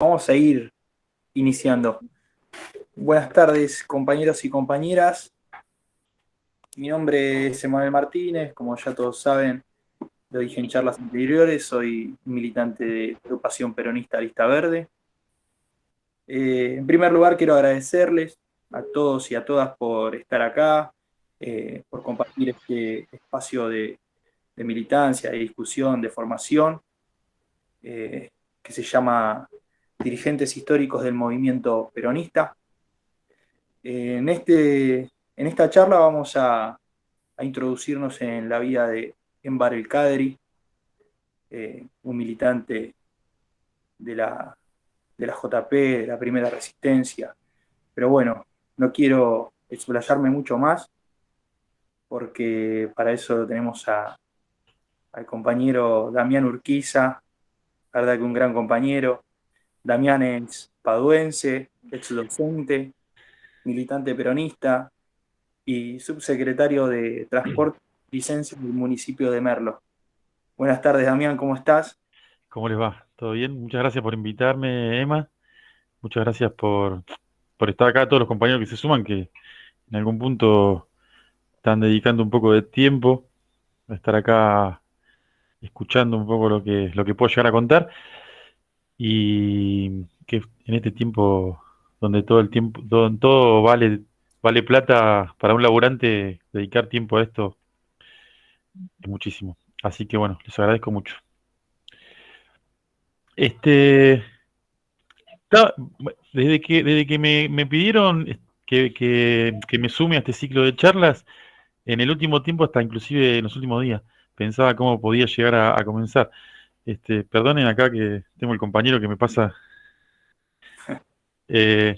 Vamos a ir iniciando. Buenas tardes, compañeros y compañeras. Mi nombre es Emanuel Martínez, como ya todos saben, lo dije en charlas anteriores, soy militante de Agrupación Peronista Lista Verde. En primer lugar, quiero agradecerles a todos y a todas por estar acá, por compartir este espacio de militancia, de discusión, de formación, que se llama Dirigentes Históricos del Movimiento Peronista. En esta charla vamos a introducirnos en la vida de Enver El Kaderi, un militante de de la JP, de la primera resistencia. Pero bueno, no quiero explayarme mucho más, porque para eso tenemos al compañero Damián Urquiza, la verdad que un gran compañero. Damián es paduense, ex docente, militante peronista y subsecretario de Transporte y Licencias del municipio de Merlo. Buenas tardes, Damián, ¿cómo estás? ¿Cómo les va? ¿Todo bien? Muchas gracias por invitarme, Emma. Muchas gracias por estar acá, todos los compañeros que se suman, que en algún punto están dedicando un poco de tiempo a estar acá escuchando un poco lo que puedo llegar a contar. Y que en este tiempo donde todo el tiempo, donde todo vale plata para un laburante, dedicar tiempo a esto es muchísimo. Así que bueno, les agradezco mucho. Este, Está- desde que me pidieron que me sume a este ciclo de charlas, en el último tiempo, hasta inclusive en los últimos días, pensaba cómo podía llegar a comenzar. Perdonen acá que tengo el compañero que me pasa. Eh,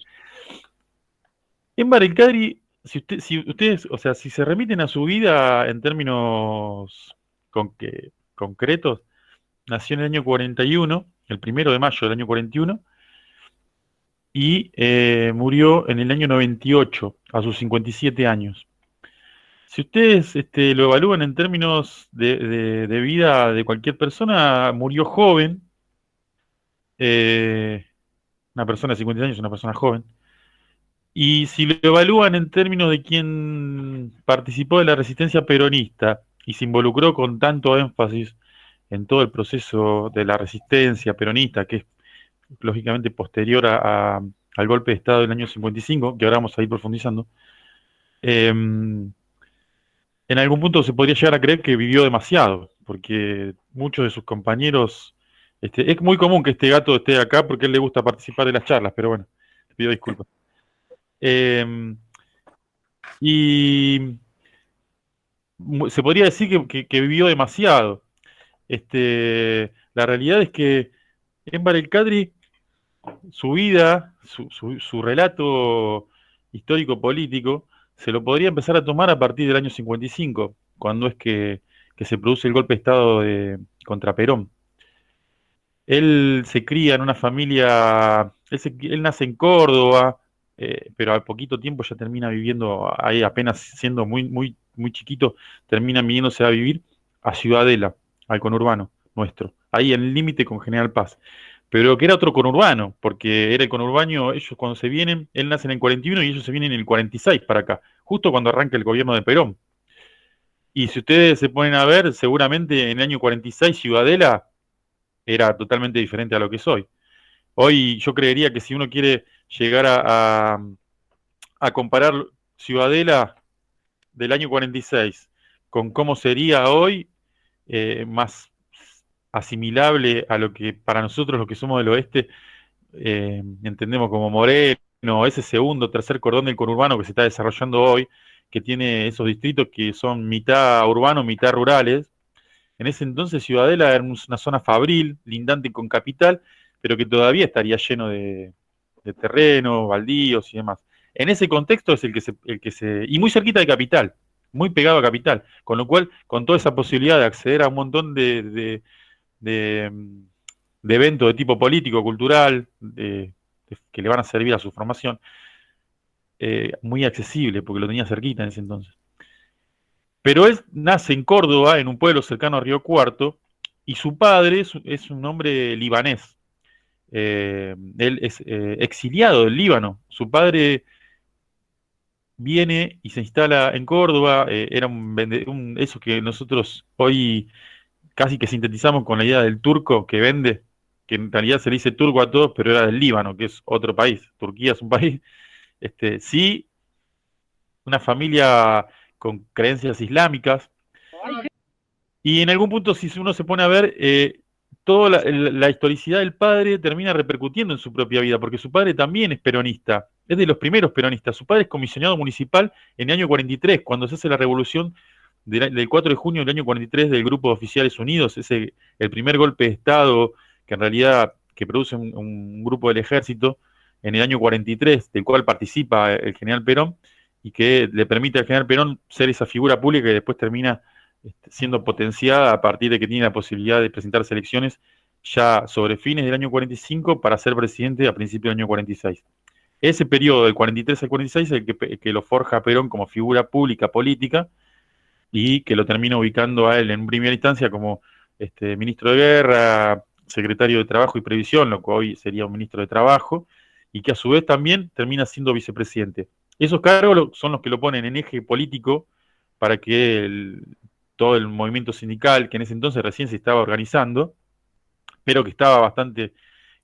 Enver El Kadri, si ustedes, o sea, si se remiten a su vida en términos concretos, nació en el año 41, el 1 de mayo del año 41, y murió en el año 98, a sus 57 años. Si ustedes lo evalúan en términos de vida de cualquier persona, murió joven. eh, una persona de 50 años es una persona joven. Y si lo evalúan en términos de quién participó de la resistencia peronista y se involucró con tanto énfasis en todo el proceso de la resistencia peronista, que es lógicamente posterior al golpe de Estado del año 55, que ahora vamos a ir profundizando, eh, en algún punto se podría llegar a creer que vivió demasiado, porque muchos de sus compañeros, es muy común que este gato esté acá porque a él le gusta participar de las charlas, pero bueno, te pido disculpas. Eh, y Se podría decir que vivió demasiado. La realidad es que Enver El Kadri, su vida, su relato histórico-político, se lo podría empezar a tomar a partir del año 55, cuando es que se produce el golpe de Estado contra Perón. Él se cría en una familia, él nace en Córdoba, pero al poquito tiempo ya termina viviendo ahí, apenas siendo muy chiquito, termina viniéndose a vivir a Ciudadela, al conurbano nuestro, ahí en el límite con General Paz. Pero que era otro conurbano, porque era el conurbano, ellos cuando se vienen, él nace en el 41 y ellos se vienen en el 46 para acá, justo cuando arranca el gobierno de Perón. Y si ustedes se ponen a ver, seguramente en el año 46 Ciudadela era totalmente diferente a lo que soy. Hoy yo creería que si uno quiere llegar a comparar Ciudadela del año 46 con cómo sería hoy, más asimilable a lo que para nosotros los que somos del oeste entendemos como Moreno, ese segundo, tercer cordón del conurbano que se está desarrollando hoy, que tiene esos distritos que son mitad urbanos, mitad rurales. En ese entonces Ciudadela era una zona fabril, lindante con capital, pero que todavía estaría lleno de terrenos, baldíos y demás. En ese contexto es y muy cerquita de capital, muy pegado a capital, con lo cual, con toda esa posibilidad de acceder a un montón de, de eventos de tipo político, cultural, que le van a servir a su formación, muy accesible, porque lo tenía cerquita en ese entonces. Pero él nace en Córdoba, en un pueblo cercano a Río Cuarto, y su padre es un hombre libanés. él es exiliado del Líbano. Su padre viene y se instala en Córdoba, era eso que nosotros hoy casi que sintetizamos con la idea del turco que vende, que en realidad se le dice turco a todos, pero era del Líbano, que es otro país. Turquía es un país. Sí, una familia con creencias islámicas. Y en algún punto, si uno se pone a ver, toda la historicidad del padre termina repercutiendo en su propia vida, porque su padre también es peronista, es de los primeros peronistas. Su padre es comisionado municipal en el año 43, cuando se hace la revolución del 4 de junio del año 43 del Grupo de Oficiales Unidos, el primer golpe de Estado que en realidad que produce un grupo del ejército en el año 43, del cual participa el general Perón, y que le permite al general Perón ser esa figura pública que después termina siendo potenciada a partir de que tiene la posibilidad de presentarse elecciones ya sobre fines del año 45 para ser presidente a principios del año 46. Ese periodo del 43 al 46 es el que lo forja Perón como figura pública política y que lo termina ubicando a él en primera instancia como ministro de Guerra, secretario de Trabajo y Previsión, lo que hoy sería un ministro de Trabajo, y que a su vez también termina siendo vicepresidente. Esos cargos son los que lo ponen en eje político para que todo el movimiento sindical, que en ese entonces recién se estaba organizando, pero que estaba bastante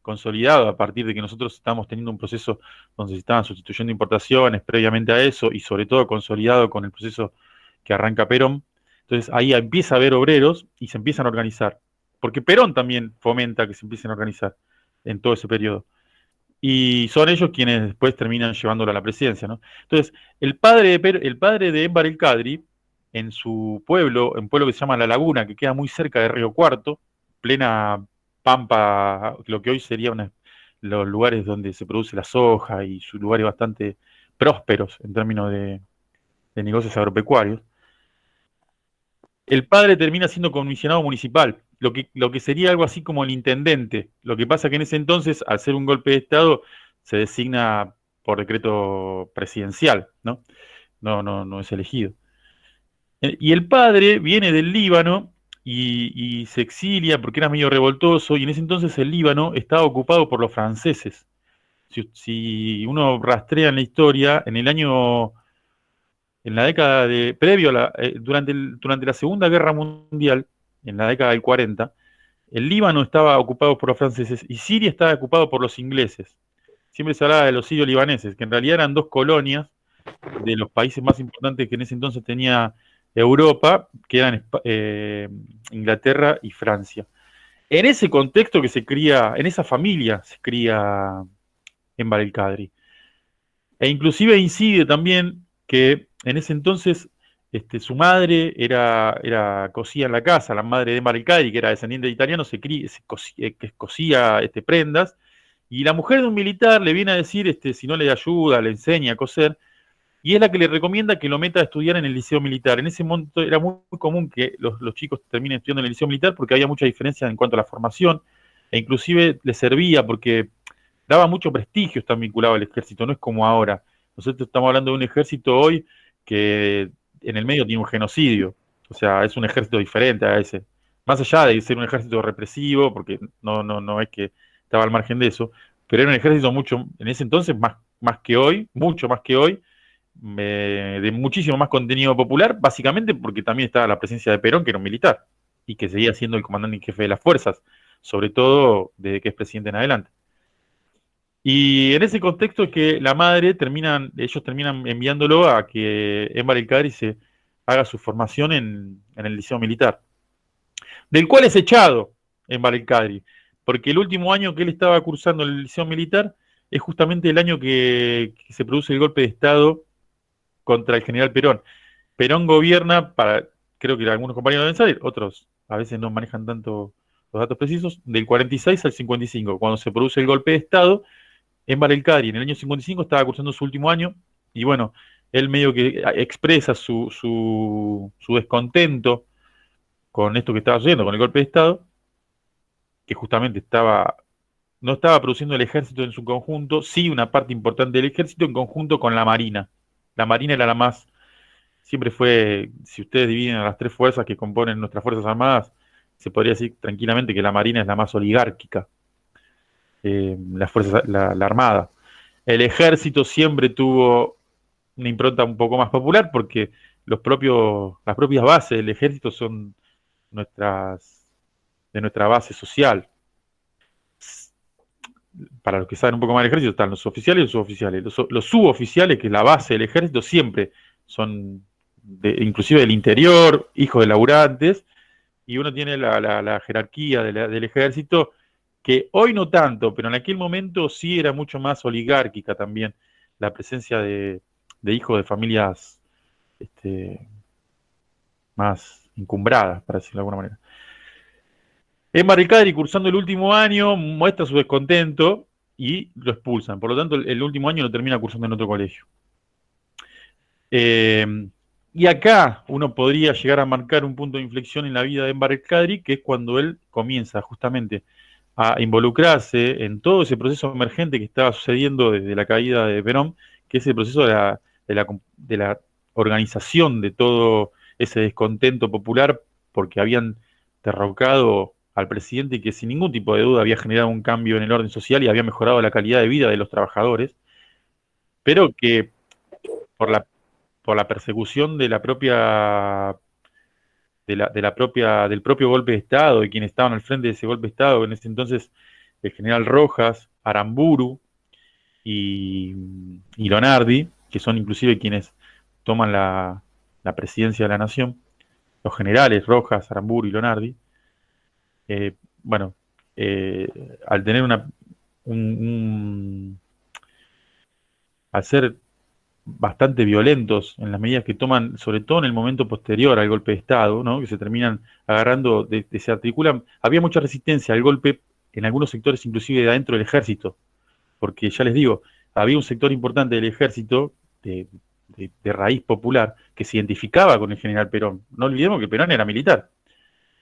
consolidado a partir de que nosotros estábamos teniendo un proceso donde se estaban sustituyendo importaciones previamente a eso y sobre todo consolidado con el proceso que arranca Perón. Entonces ahí empieza a haber obreros y se empiezan a organizar, porque Perón también fomenta que se empiecen a organizar en todo ese periodo. Y son ellos quienes después terminan llevándolo a la presidencia, ¿no? Entonces, el padre de Enver el Kadri, en su pueblo, en un pueblo que se llama La Laguna, que queda muy cerca de Río Cuarto, plena pampa, lo que hoy serían los lugares donde se produce la soja y sus lugares bastante prósperos en términos de negocios agropecuarios. El padre termina siendo comisionado municipal, lo que sería algo así como el intendente. Lo que pasa que en ese entonces, al ser un golpe de Estado, se designa por decreto presidencial, ¿no? No es elegido. Y el padre viene del Líbano y se exilia porque era medio revoltoso, y en ese entonces el Líbano estaba ocupado por los franceses. Si uno rastrea en la historia, en la década previo a durante la Segunda Guerra Mundial, en la década del 40, el Líbano estaba ocupado por los franceses y Siria estaba ocupado por los ingleses. Siempre se hablaba de los sirio-libaneses, que en realidad eran dos colonias de los países más importantes que en ese entonces tenía Europa, que eran Inglaterra y Francia. En ese contexto que se cría, en esa familia se cría Enver el Kadri. E inclusive incide también que en ese entonces su madre cosía en la casa, la madre de Enver el Kadri, que era descendiente de italiano, que cosía prendas, y la mujer de un militar le viene a decir, si no le ayuda, le enseña a coser, y es la que le recomienda que lo meta a estudiar en el liceo militar. En ese momento era muy común que los chicos terminen estudiando en el liceo militar porque había mucha diferencia en cuanto a la formación, e inclusive les servía porque daba mucho prestigio estar vinculado al ejército, no es como ahora. Nosotros estamos hablando de un ejército hoy que en el medio tiene un genocidio, o sea, es un ejército diferente a ese. Más allá de ser un ejército represivo, porque no es que estaba al margen de eso, pero era un ejército mucho, en ese entonces, más que hoy, mucho más que hoy, de muchísimo más contenido popular, básicamente porque también estaba la presencia de Perón, que era un militar, y que seguía siendo el comandante en jefe de las fuerzas, sobre todo desde que es presidente en adelante. Y en ese contexto es que ellos terminan enviándolo a que Enver el Kadri se haga su formación en el liceo militar, del cual es echado Enver el Kadri, porque el último año que él estaba cursando el liceo militar es justamente el año que se produce el golpe de Estado contra el general Perón. Perón gobierna creo que algunos compañeros deben saber, otros a veces no manejan tanto los datos precisos, del 46 al 55, cuando se produce el golpe de Estado. Enver el Kadri en el año 55 estaba cursando su último año y bueno, él medio que expresa su descontento con esto que estaba sucediendo, con el golpe de Estado, que justamente no estaba produciendo el ejército en su conjunto, sí una parte importante del ejército en conjunto con la Marina. La Marina era la más, siempre fue, si ustedes dividen a las tres fuerzas que componen nuestras Fuerzas Armadas, se podría decir tranquilamente que la Marina es la más oligárquica. las fuerzas, la Armada. El ejército siempre tuvo una impronta un poco más popular porque las propias bases del ejército son de nuestra base social. Para los que saben un poco más del ejército están los oficiales y los suboficiales. Los suboficiales, que es la base del ejército, siempre son inclusive del interior, hijos de laburantes, y uno tiene la jerarquía del ejército, que hoy no tanto, pero en aquel momento sí era mucho más oligárquica también la presencia de hijos de familias más encumbradas, para decirlo de alguna manera. Emma Ricardri, cursando el último año, muestra su descontento y lo expulsan. Por lo tanto, el último año lo termina cursando en otro colegio. Y acá uno podría llegar a marcar un punto de inflexión en la vida de Enver El-Kadri, que es cuando él comienza justamente a involucrarse en todo ese proceso emergente que estaba sucediendo desde la caída de Perón, que es el proceso de la organización de todo ese descontento popular, porque habían derrocado al presidente que sin ningún tipo de duda había generado un cambio en el orden social y había mejorado la calidad de vida de los trabajadores, pero que por la persecución de la propia del propio golpe de Estado y quienes estaban al frente de ese golpe de Estado, en ese entonces el general Rojas, Aramburu y Lonardi, que son inclusive quienes toman la presidencia de la nación, los generales Rojas, Aramburu y Lonardi, bueno, al tener al ser bastante violentos en las medidas que toman, sobre todo en el momento posterior al golpe de Estado, ¿no? Que se terminan agarrando, se articulan. Había mucha resistencia al golpe en algunos sectores, inclusive de adentro del ejército, porque ya les digo, había un sector importante del ejército de raíz popular que se identificaba con el general Perón. No olvidemos que Perón era militar.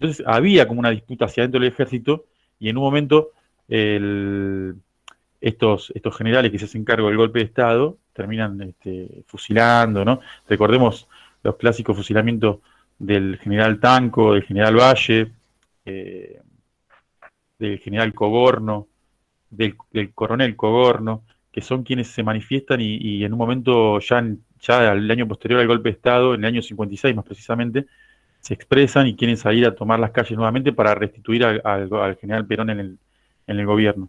Entonces había como una disputa hacia adentro del ejército y en un momento estos generales que se hacen cargo del golpe de Estado terminan fusilando, ¿no? Recordemos los clásicos fusilamientos del general Tanco, del general Valle, del general Cogorno, del coronel Cogorno, que son quienes se manifiestan y en un momento ya el año posterior al golpe de Estado, en el año 56 más precisamente, se expresan y quieren salir a tomar las calles nuevamente para restituir al general Perón en el gobierno.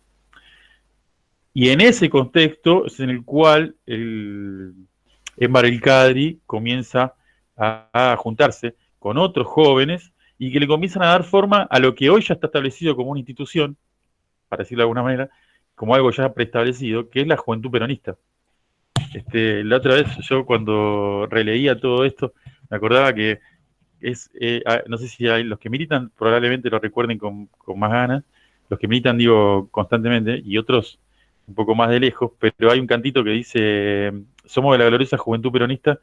Y en ese contexto es en el cual Enver El-Kadri comienza a juntarse con otros jóvenes y que le comienzan a dar forma a lo que hoy ya está establecido como una institución, para decirlo de alguna manera, como algo ya preestablecido, que es la Juventud Peronista. La otra vez yo cuando releía todo esto, me acordaba que no sé si hay, los que militan probablemente lo recuerden con más ganas, los que militan digo constantemente y otros un poco más de lejos, pero hay un cantito que dice, somos de la gloriosa Juventud Peronista,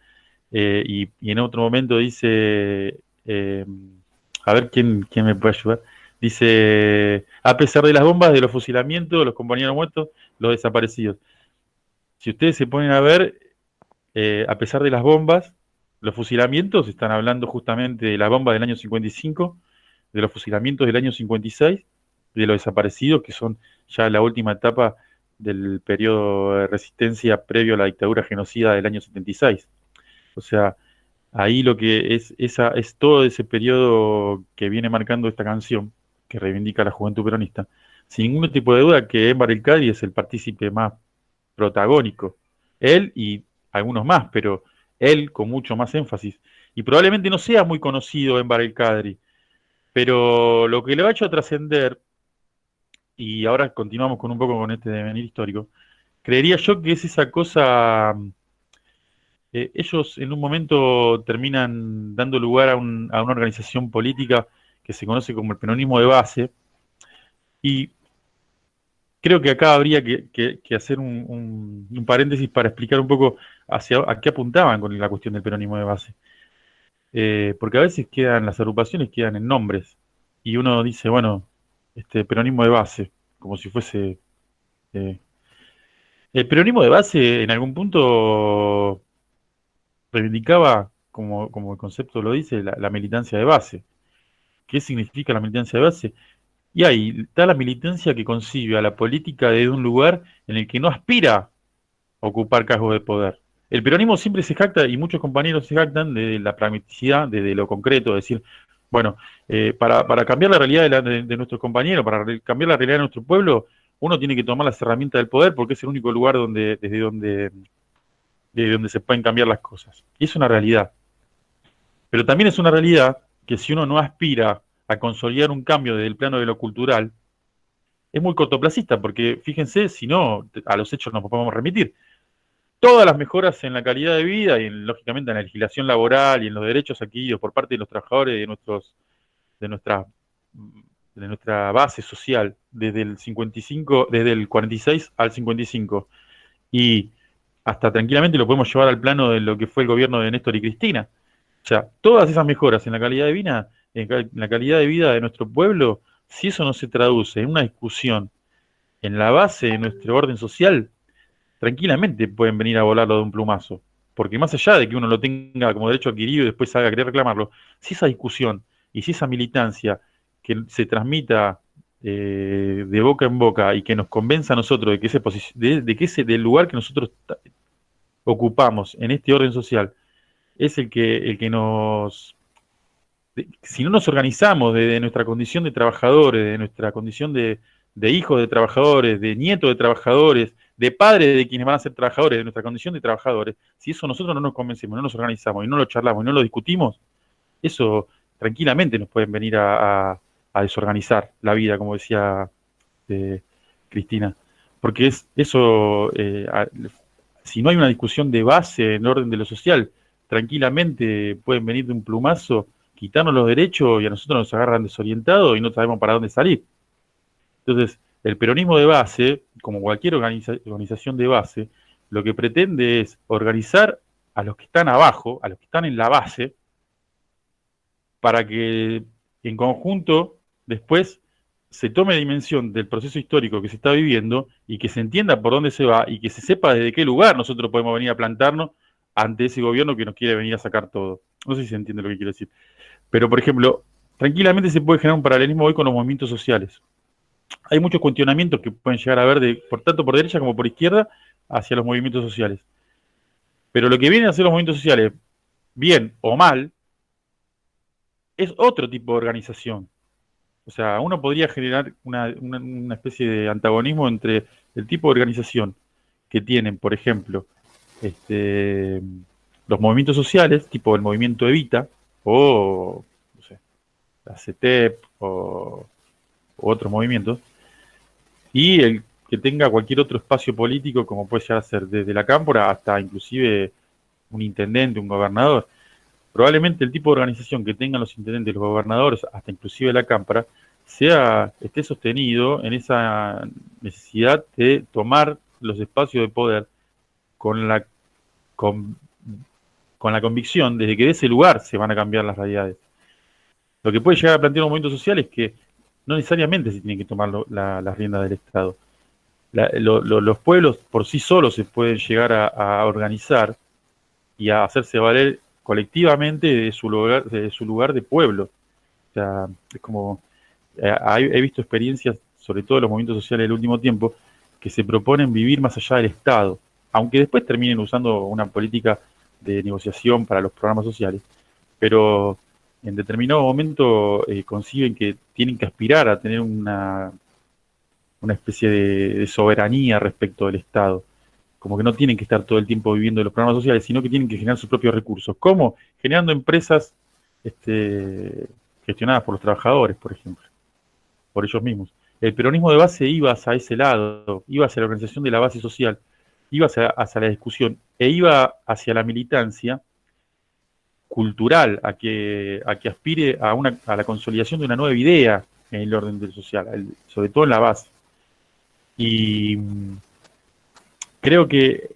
y en otro momento dice, a ver quién me puede ayudar, dice, a pesar de las bombas, de los fusilamientos, los compañeros muertos, los desaparecidos. Si ustedes se ponen a ver, a pesar de las bombas, los fusilamientos, están hablando justamente de la bomba del año 55, de los fusilamientos del año 56, de los desaparecidos, que son ya la última etapa del periodo de resistencia previo a la dictadura genocida del año 76. O sea, ahí lo que es todo ese periodo que viene marcando esta canción, que reivindica a la juventud peronista, sin ningún tipo de duda que Enver El-Kadri es el partícipe más protagónico. Él y algunos más, pero él con mucho más énfasis. Y probablemente no sea muy conocido Enver El-Kadri, pero lo que le ha hecho trascender, y ahora continuamos con un poco con este devenir histórico, creería yo que es esa cosa, ellos en un momento terminan dando lugar a una organización política que se conoce como el peronismo de base, y creo que acá habría que hacer un paréntesis para explicar un poco a qué apuntaban con la cuestión del peronismo de base. Porque a veces las agrupaciones quedan en nombres, y uno dice, bueno, peronismo de base, como si fuese... el peronismo de base en algún punto reivindicaba, como el concepto lo dice, la militancia de base. ¿Qué significa la militancia de base? Y ahí está la militancia que concibe a la política desde un lugar en el que no aspira a ocupar cargos de poder. El peronismo siempre se jacta, y muchos compañeros se jactan, de la pragmaticidad, de lo concreto, de decir, bueno, para cambiar la realidad de nuestros compañeros, para cambiar la realidad de nuestro pueblo, uno tiene que tomar las herramientas del poder porque es el único lugar desde donde se pueden cambiar las cosas. Y es una realidad. Pero también es una realidad que si uno no aspira a consolidar un cambio desde el plano de lo cultural, es muy cortoplacista, porque fíjense, si no, a los hechos nos podemos remitir. Todas las mejoras en la calidad de vida y, lógicamente, en la legislación laboral y en los derechos adquiridos por parte de los trabajadores de nuestra, de nuestra base social desde el 55, desde el 46 al 55, y hasta tranquilamente lo podemos llevar al plano de lo que fue el gobierno de Néstor y Cristina. O sea, todas esas mejoras en la calidad de vida, en la calidad de vida de nuestro pueblo, si eso no se traduce en una discusión en la base de nuestro orden social, tranquilamente pueden venir a volarlo de un plumazo. Porque más allá de que uno lo tenga como derecho adquirido y después salga a querer reclamarlo, si esa discusión y si esa militancia que se transmita de boca en boca y que nos convenza a nosotros de que del lugar que nosotros ocupamos en este orden social es el que si no nos organizamos desde nuestra condición de trabajadores, de nuestra condición de hijos de trabajadores, de nietos de trabajadores, de padres de quienes van a ser trabajadores, de nuestra condición de trabajadores, si eso nosotros no nos convencemos, no nos organizamos y no lo charlamos y no lo discutimos, eso tranquilamente nos pueden venir a desorganizar la vida, como decía Cristina. Porque si no hay una discusión de base en orden de lo social, tranquilamente pueden venir de un plumazo, quitarnos los derechos y a nosotros nos agarran desorientados y no sabemos para dónde salir. Entonces, el peronismo de base, como cualquier organización de base, lo que pretende es organizar a los que están abajo, a los que están en la base, para que en conjunto después se tome dimensión del proceso histórico que se está viviendo y que se entienda por dónde se va y que se sepa desde qué lugar nosotros podemos venir a plantarnos ante ese gobierno que nos quiere venir a sacar todo. No sé si se entiende lo que quiero decir. Pero, por ejemplo, tranquilamente se puede generar un paralelismo hoy con los movimientos sociales. Hay muchos cuestionamientos que pueden llegar a ver, tanto por derecha como por izquierda, hacia los movimientos sociales. Pero lo que vienen a hacer los movimientos sociales, bien o mal, es otro tipo de organización. O sea, uno podría generar una especie de antagonismo entre el tipo de organización que tienen, por ejemplo, los movimientos sociales, tipo el movimiento Evita, o no sé, la CETEP, o otros movimientos, y el que tenga cualquier otro espacio político, como puede llegar a ser desde la cámpora hasta inclusive un intendente, un gobernador. Probablemente el tipo de organización que tengan los intendentes, los gobernadores, hasta inclusive la cámpara, esté sostenido en esa necesidad de tomar los espacios de poder con la, con, con la convicción de que de ese lugar se van a cambiar las realidades. Lo que puede llegar a plantear un movimiento social es que no necesariamente se tienen que tomar las riendas del Estado. Los pueblos por sí solos se pueden llegar a organizar y a hacerse valer colectivamente de su lugar de pueblo. O sea, es como, he visto experiencias, sobre todo en los movimientos sociales del último tiempo, que se proponen vivir más allá del Estado, aunque después terminen usando una política de negociación para los programas sociales, pero en determinado momento conciben que tienen que aspirar a tener una especie de soberanía respecto del Estado, como que no tienen que estar todo el tiempo viviendo de los programas sociales, sino que tienen que generar sus propios recursos. ¿Cómo? Generando empresas gestionadas por los trabajadores, por ejemplo, por ellos mismos. El peronismo de base iba hacia ese lado, iba hacia la organización de la base social, iba hacia la discusión e iba hacia la militancia cultural, a que aspire a la consolidación de una nueva idea en el orden del social, sobre todo en la base. Y creo que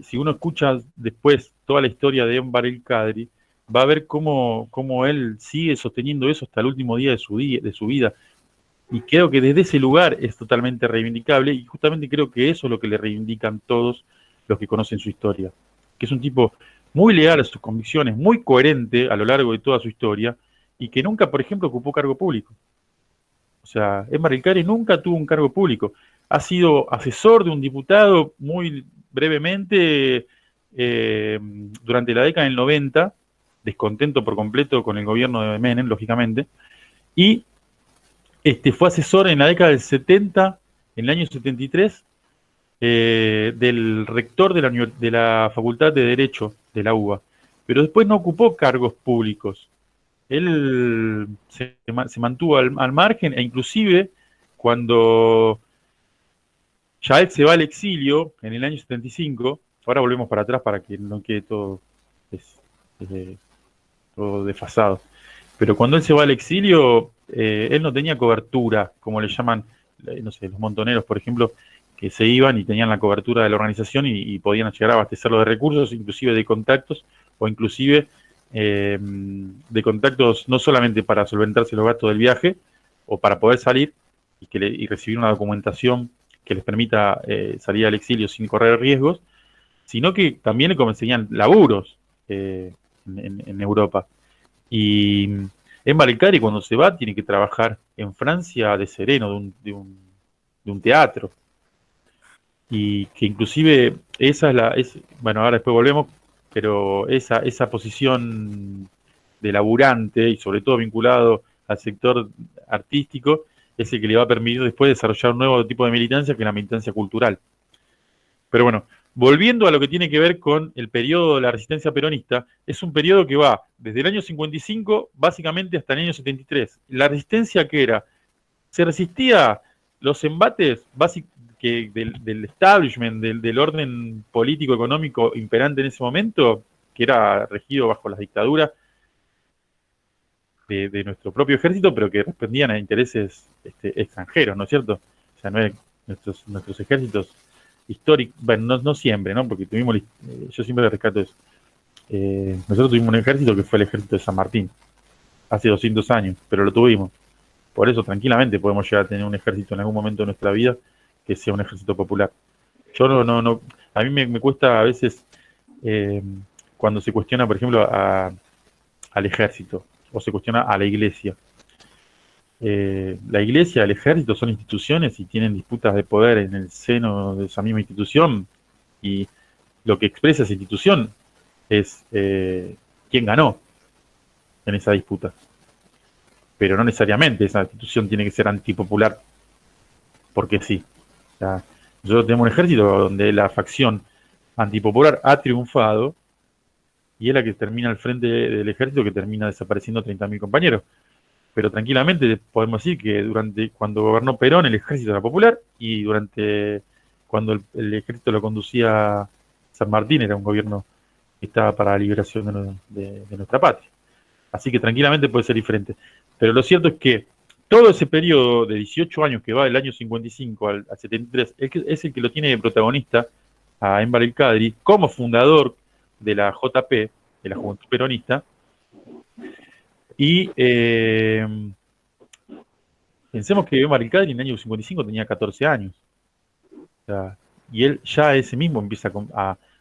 si uno escucha después toda la historia de Enver el Kadri, va a ver cómo él sigue sosteniendo eso hasta el último día de su vida. Y creo que desde ese lugar es totalmente reivindicable, y justamente creo que eso es lo que le reivindican todos los que conocen su historia. Que es un tipo muy leal a sus convicciones, muy coherente a lo largo de toda su historia, y que nunca, por ejemplo, ocupó cargo público. O sea, Enver el-Kadri nunca tuvo un cargo público. Ha sido asesor de un diputado muy brevemente durante la década del 90, descontento por completo con el gobierno de Menem, lógicamente, y fue asesor en la década del 70, en el año 73, del rector de la Facultad de Derecho de la UBA, pero después no ocupó cargos públicos. Él se mantuvo al margen, e inclusive cuando ya él se va al exilio en el año 75, ahora volvemos para atrás para que no quede todo, todo desfasado, pero cuando él se va al exilio, él no tenía cobertura, como le llaman, no sé, los montoneros, por ejemplo, que se iban y tenían la cobertura de la organización y podían llegar a abastecerlo de recursos, inclusive de contactos, o inclusive de contactos no solamente para solventarse los gastos del viaje, o para poder salir y recibir una documentación que les permita salir al exilio sin correr riesgos, sino que también le conseguían laburos en Europa. Y Enver el-Kadri, cuando se va, tiene que trabajar en Francia de sereno de un teatro. Y que inclusive esa bueno, ahora después volvemos, pero esa posición de laburante y sobre todo vinculado al sector artístico es el que le va a permitir después desarrollar un nuevo tipo de militancia, que es la militancia cultural. Pero bueno, volviendo a lo que tiene que ver con el periodo de la resistencia peronista, es un periodo que va desde el año 55 básicamente hasta el año 73. La resistencia, ¿qué era? Se resistía los embates del establishment, del orden político-económico imperante en ese momento, que era regido bajo las dictaduras de nuestro propio ejército, pero que respondían a intereses extranjeros, ¿no es cierto? O sea, no eran nuestros ejércitos históricos, bueno, no siempre, ¿no? Porque yo siempre rescato eso. Nosotros tuvimos un ejército que fue el ejército de San Martín, hace 200 años, pero lo tuvimos. Por eso tranquilamente podemos llegar a tener un ejército en algún momento de nuestra vida que sea un ejército popular. Yo no a mí me cuesta a veces cuando se cuestiona, por ejemplo, al ejército, o se cuestiona a la iglesia. La iglesia, el ejército son instituciones y tienen disputas de poder en el seno de esa misma institución, y lo que expresa esa institución es quién ganó en esa disputa. Pero no necesariamente esa institución tiene que ser antipopular, porque sí. O sea, nosotros tenemos un ejército donde la facción antipopular ha triunfado y es la que termina al frente del ejército, que termina desapareciendo 30.000 compañeros. Pero tranquilamente podemos decir que cuando gobernó Perón, el ejército era popular, y cuando el ejército lo conducía San Martín, era un gobierno que estaba para la liberación de nuestra patria. Así que tranquilamente puede ser diferente. Pero lo cierto es que todo ese periodo de 18 años que va del año 55 al 73 es el que lo tiene de protagonista a Enver el-Kadri como fundador de la JP, de la Juventud Peronista. Y pensemos que Enver el-Kadri en el año 55 tenía 14 años. O sea, y él ya ese mismo empieza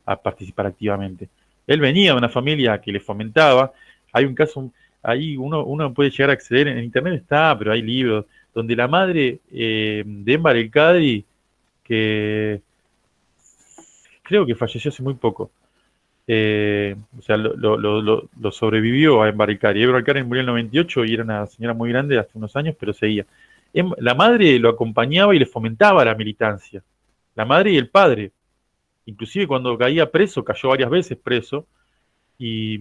a participar activamente. Él venía de una familia que le fomentaba. Hay un caso, ahí uno puede llegar a acceder, en internet está, pero hay libros, donde la madre de Enver el-Kadri, que creo que falleció hace muy poco, o sea, lo sobrevivió a Enver el-Kadri. Enver el-Kadri murió en el 98 y era una señora muy grande hace unos años, pero seguía. La madre lo acompañaba y le fomentaba la militancia. La madre y el padre. Inclusive cuando caía preso, cayó varias veces preso, y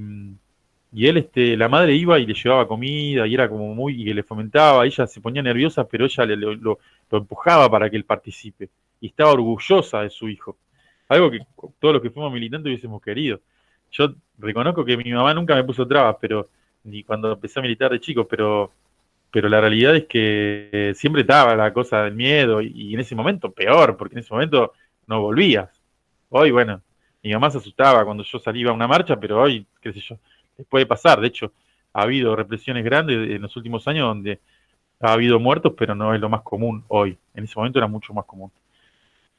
él, la madre iba y le llevaba comida, y era como y le fomentaba. Ella se ponía nerviosa, pero ella lo empujaba para que él participe, y estaba orgullosa de su hijo. Algo que todos los que fuimos militantes hubiésemos querido. Yo reconozco que mi mamá nunca me puso trabas, ni cuando empecé a militar de chico, pero la realidad es que siempre estaba la cosa del miedo, y en ese momento peor, porque en ese momento no volvías. Hoy, bueno, mi mamá se asustaba cuando yo salía a una marcha, pero hoy, qué sé yo, puede pasar. De hecho, ha habido represiones grandes en los últimos años donde ha habido muertos, pero no es lo más común hoy. En ese momento era mucho más común.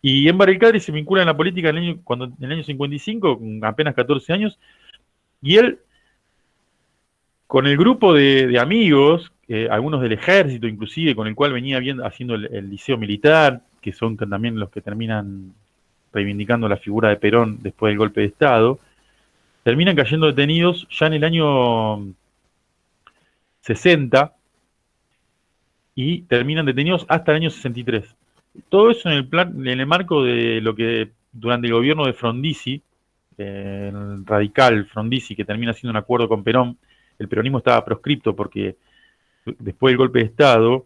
Y Enver el-Kadri se vincula en la política en el año 55, con apenas 14 años, y él, con el grupo de amigos algunos del ejército inclusive, con el cual venía haciendo el liceo militar, que son también los que terminan reivindicando la figura de Perón después del golpe de Estado, terminan cayendo detenidos ya en el año 60 y terminan detenidos hasta el año 63. Todo eso en el marco de lo que durante el gobierno de Frondizi, el radical Frondizi, que termina haciendo un acuerdo con Perón, el peronismo estaba proscripto porque después del golpe de Estado,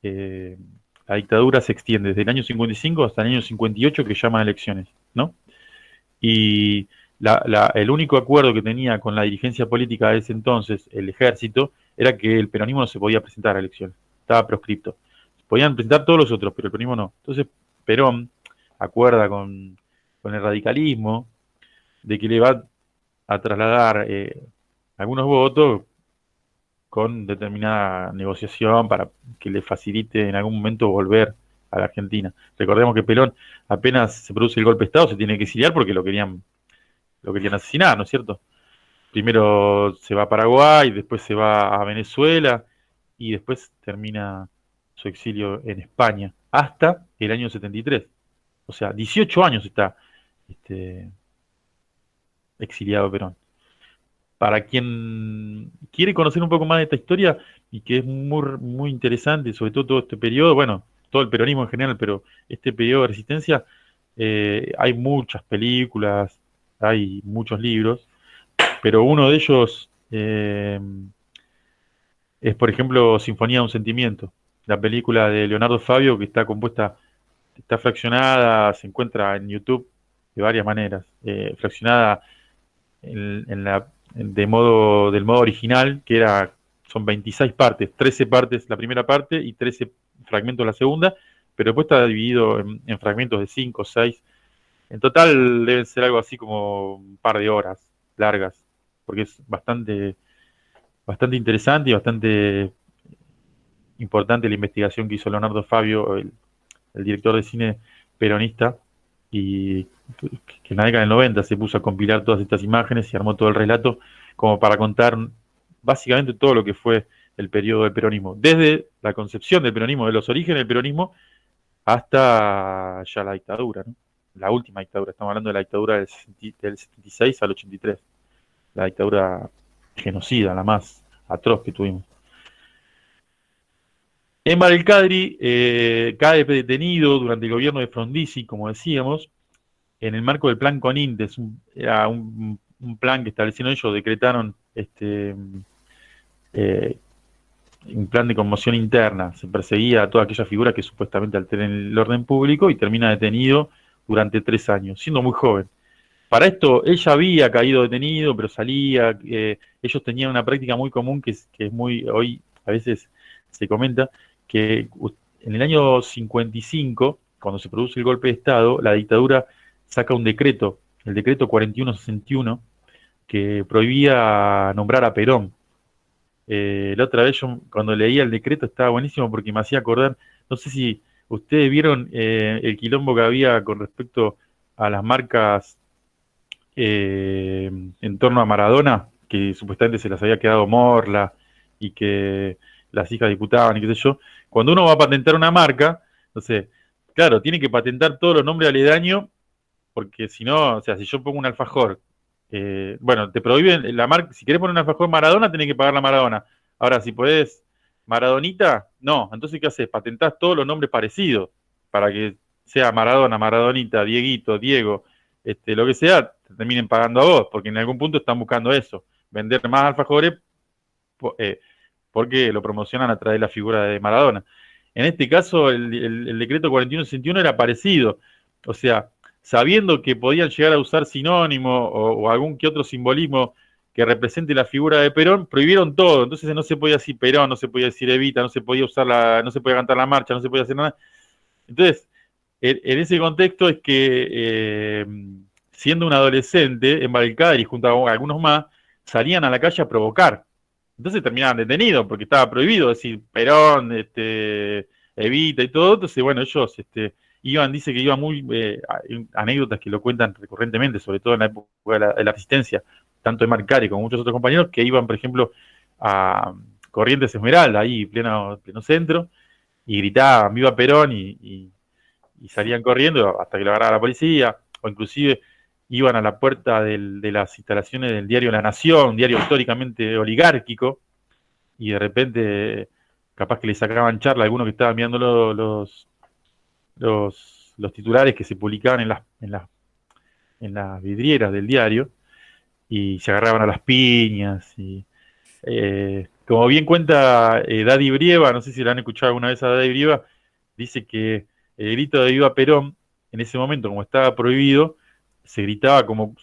la dictadura se extiende desde el año 55 hasta el año 58, que llaman elecciones, ¿no? Y el único acuerdo que tenía con la dirigencia política de ese entonces, el ejército, era que el peronismo no se podía presentar a elecciones, estaba proscripto. Podían presentar todos los otros, pero el peronismo no. Entonces Perón acuerda con el radicalismo de que le va a trasladar algunos votos con determinada negociación para que le facilite en algún momento volver a la Argentina. Recordemos que Perón, apenas se produce el golpe de Estado, se tiene que exiliar porque lo querían asesinar, ¿no es cierto? Primero se va a Paraguay, después se va a Venezuela y después termina su exilio en España hasta el año 73. O sea, 18 años está exiliado Perón. Para quien quiere conocer un poco más de esta historia y que es muy interesante, sobre todo este periodo, bueno, todo el peronismo en general, pero este periodo de resistencia, hay muchas películas, hay muchos libros, pero uno de ellos es, por ejemplo, Sinfonía de un Sentimiento, la película de Leonardo Fabio que está compuesta, está fraccionada, se encuentra en YouTube de varias maneras, fraccionada del modo original, que son 26 partes, 13 partes la primera parte y 13 fragmentos la segunda, pero después está dividido en fragmentos de 5 o 6. En total deben ser algo así como un par de horas largas, porque es bastante interesante y bastante importante la investigación que hizo Leonardo Fabio, el director de cine peronista, y que en la década del 90 se puso a compilar todas estas imágenes y armó todo el relato como para contar básicamente todo lo que fue el periodo del peronismo, desde la concepción del peronismo, de los orígenes del peronismo, hasta ya la dictadura, ¿no? La última dictadura, estamos hablando de la dictadura del 76 al 83, la dictadura genocida, la más atroz que tuvimos. Enver el Kadri cae detenido durante el gobierno de Frondizi, como decíamos, en el marco del plan Conintes, era un plan que establecieron ellos, decretaron un plan de conmoción interna, se perseguía a toda aquella figura que supuestamente alteren el orden público y termina detenido durante 3 años, siendo muy joven. Para esto, él ya había caído detenido, pero salía, ellos tenían una práctica muy común que es muy, hoy a veces se comenta, que en el año 55, cuando se produce el golpe de Estado, la dictadura saca un decreto, el decreto 4161, que prohibía nombrar a Perón. La otra vez yo cuando leía el decreto estaba buenísimo porque me hacía acordar, no sé si ustedes vieron el quilombo que había con respecto a las marcas en torno a Maradona, que supuestamente se las había quedado Morla y que las hijas diputaban y qué sé yo. Cuando uno va a patentar una marca, no sé, claro, tiene que patentar todos los nombres aledaños porque si no, o sea, si yo pongo un alfajor, bueno, te prohíben la marca, si querés poner un alfajor Maradona, tenés que pagar la Maradona. Ahora, si podés Maradonita, no, entonces ¿qué haces? Patentás todos los nombres parecidos para que sea Maradona, Maradonita, Dieguito, Diego, lo que sea, te terminen pagando a vos, porque en algún punto están buscando eso, vender más alfajores porque lo promocionan a través de la figura de Maradona. En este caso, el decreto 4161 era parecido, o sea, sabiendo que podían llegar a usar sinónimo o algún que otro simbolismo que represente la figura de Perón, prohibieron todo. Entonces no se podía decir Perón, no se podía decir Evita, no se podía no se podía cantar la marcha, no se podía hacer nada. Entonces, en ese contexto es que, siendo un adolescente, en y junto a algunos más, salían a la calle a provocar. Entonces terminaban detenidos, porque estaba prohibido decir Perón, Evita y todo. Entonces, bueno, ellos dice que iban muy, hay anécdotas que lo cuentan recurrentemente, sobre todo en la época de la resistencia, tanto de Marcari como muchos otros compañeros, que iban, por ejemplo, a Corrientes Esmeralda, ahí pleno centro, y gritaban "Viva Perón" y salían corriendo hasta que lo agarraba la policía, o inclusive iban a la puerta de las instalaciones del diario La Nación, un diario históricamente oligárquico, y de repente capaz que le sacaban charla a algunos que estaban mirando los titulares que se publicaban en las vidrieras del diario, y se agarraban a las piñas. Y como bien cuenta Daddy Brieva, no sé si la han escuchado alguna vez a Daddy Brieva, dice que el grito de "Viva Perón", en ese momento, como estaba prohibido, se gritaba como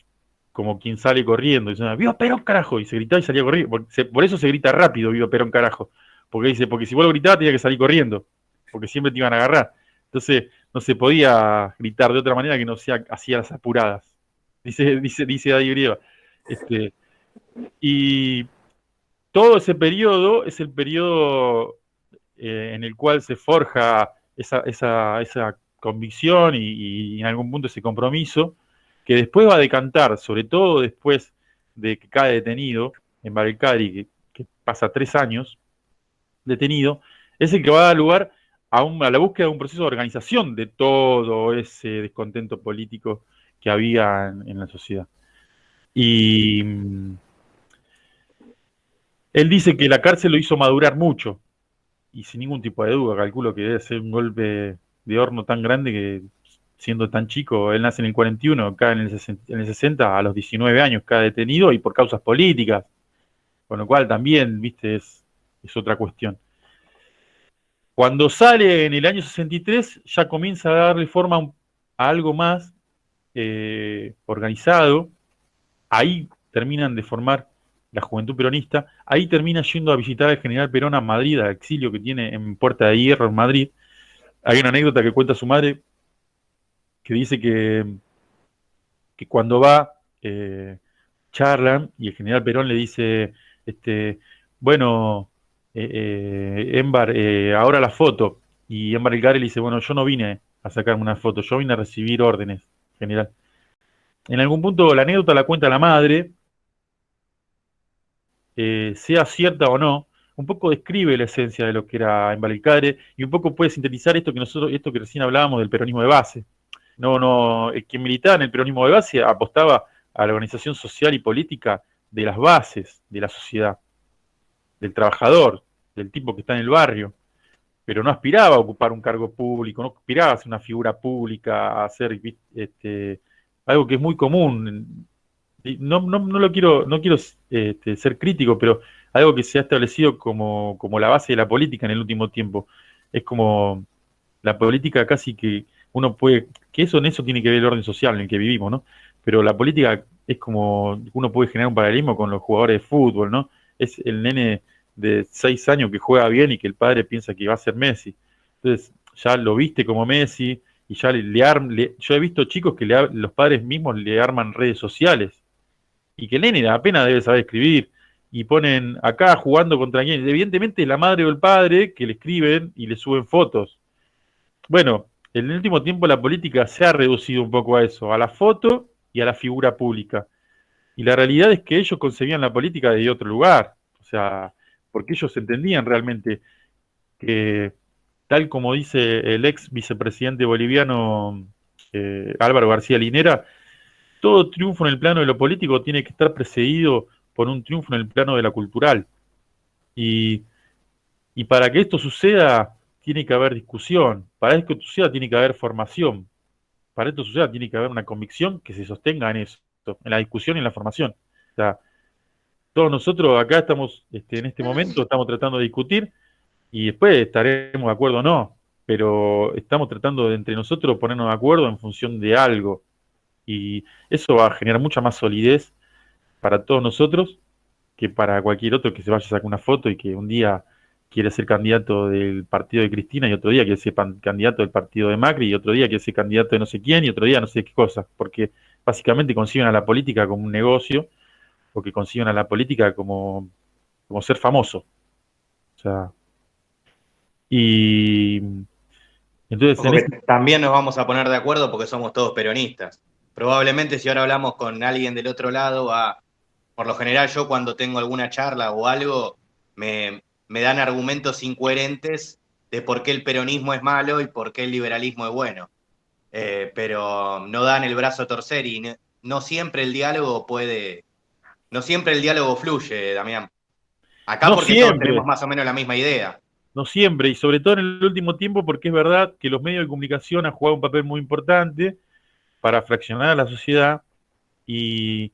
quien sale corriendo, diciendo "Viva Perón, carajo", y se gritaba y salía corriendo. Por eso se grita rápido "Viva Perón, carajo", porque dice, porque si vos lo gritabas tenía que salir corriendo, porque siempre te iban a agarrar. Entonces no se podía gritar de otra manera que no sea hacía las apuradas. Dice Daddy Brieva. Y todo ese periodo es el periodo en el cual se forja esa convicción y en algún punto ese compromiso, que después va a decantar, sobre todo después de que cae detenido en Barilcadri, que pasa 3 años detenido, es el que va a dar lugar a la búsqueda de un proceso de organización de todo ese descontento político que había en la sociedad. Y él dice que la cárcel lo hizo madurar mucho, y sin ningún tipo de duda, calculo que debe ser un golpe de horno tan grande que, siendo tan chico, él nace en el 41, cae en el 60, a los 19 años cae detenido y por causas políticas, con lo cual también, viste, es otra cuestión. Cuando sale en el año 63, ya comienza a darle forma a algo más organizado. Ahí terminan de formar la Juventud Peronista, ahí termina yendo a visitar al general Perón a Madrid, al exilio que tiene en Puerta de Hierro, en Madrid. Hay una anécdota que cuenta su madre, que dice que cuando va, charlan, y el general Perón le dice, bueno, Émbar, ahora la foto. Y Émbar Elgares le dice, bueno, yo no vine a sacarme una foto, yo vine a recibir órdenes, general. En algún punto la anécdota la cuenta la madre, sea cierta o no, un poco describe la esencia de lo que era Embalcare y un poco puede sintetizar esto que recién hablábamos del peronismo de base. Quien militaba en el peronismo de base apostaba a la organización social y política de las bases de la sociedad, del trabajador, del tipo que está en el barrio, pero no aspiraba a ocupar un cargo público, no aspiraba a ser una figura pública, a hacer algo que es muy común. No quiero ser crítico, pero algo que se ha establecido como la base de la política en el último tiempo. Es como la política casi que uno puede, que en eso tiene que ver el orden social en el que vivimos, ¿no? Pero la política es como, uno puede generar un paralelismo con los jugadores de fútbol, ¿no? Es el nene de 6 años que juega bien y que el padre piensa que va a ser Messi. Entonces, ya lo viste como Messi y ya yo he visto chicos que los padres mismos le arman redes sociales y que el nene apenas debe saber escribir, y ponen acá jugando contra quién. Evidentemente es la madre o el padre que le escriben y le suben fotos. Bueno, en el último tiempo la política se ha reducido un poco a eso, a la foto y a la figura pública. Y la realidad es que ellos concebían la política desde otro lugar. O sea, porque ellos entendían realmente que, tal como dice el ex vicepresidente boliviano Álvaro García Linera, todo triunfo en el plano de lo político tiene que estar precedido por un triunfo en el plano de la cultural. Y, y para que esto suceda, tiene que haber discusión. Para que esto suceda, tiene que haber formación. Para que esto suceda, tiene que haber una convicción que se sostenga en eso, en la discusión y en la formación. O sea, todos nosotros acá estamos, en este momento, estamos tratando de discutir y después estaremos de acuerdo o no, pero estamos tratando de entre nosotros ponernos de acuerdo en función de algo. Y eso va a generar mucha más solidez para todos nosotros que para cualquier otro que se vaya a sacar una foto y que un día quiere ser candidato del partido de Cristina y otro día quiere ser candidato del partido de Macri y otro día quiere ser candidato de no sé quién y otro día no sé qué cosa, porque básicamente conciben a la política como un negocio o que conciben a la política como ser famoso. O sea, y entonces Ojo que también nos vamos a poner de acuerdo porque somos todos peronistas. Probablemente si ahora hablamos con alguien del otro lado, por lo general yo cuando tengo alguna charla o algo, me me dan argumentos incoherentes de por qué el peronismo es malo y por qué el liberalismo es bueno. Pero no dan el brazo a torcer y no siempre el diálogo no siempre el diálogo fluye, Damián. Acá No porque todos siempre, tenemos más o menos la misma idea. no siempre, y sobre todo en el último tiempo, porque es verdad que los medios de comunicación han jugado un papel muy importante para fraccionar a la sociedad y,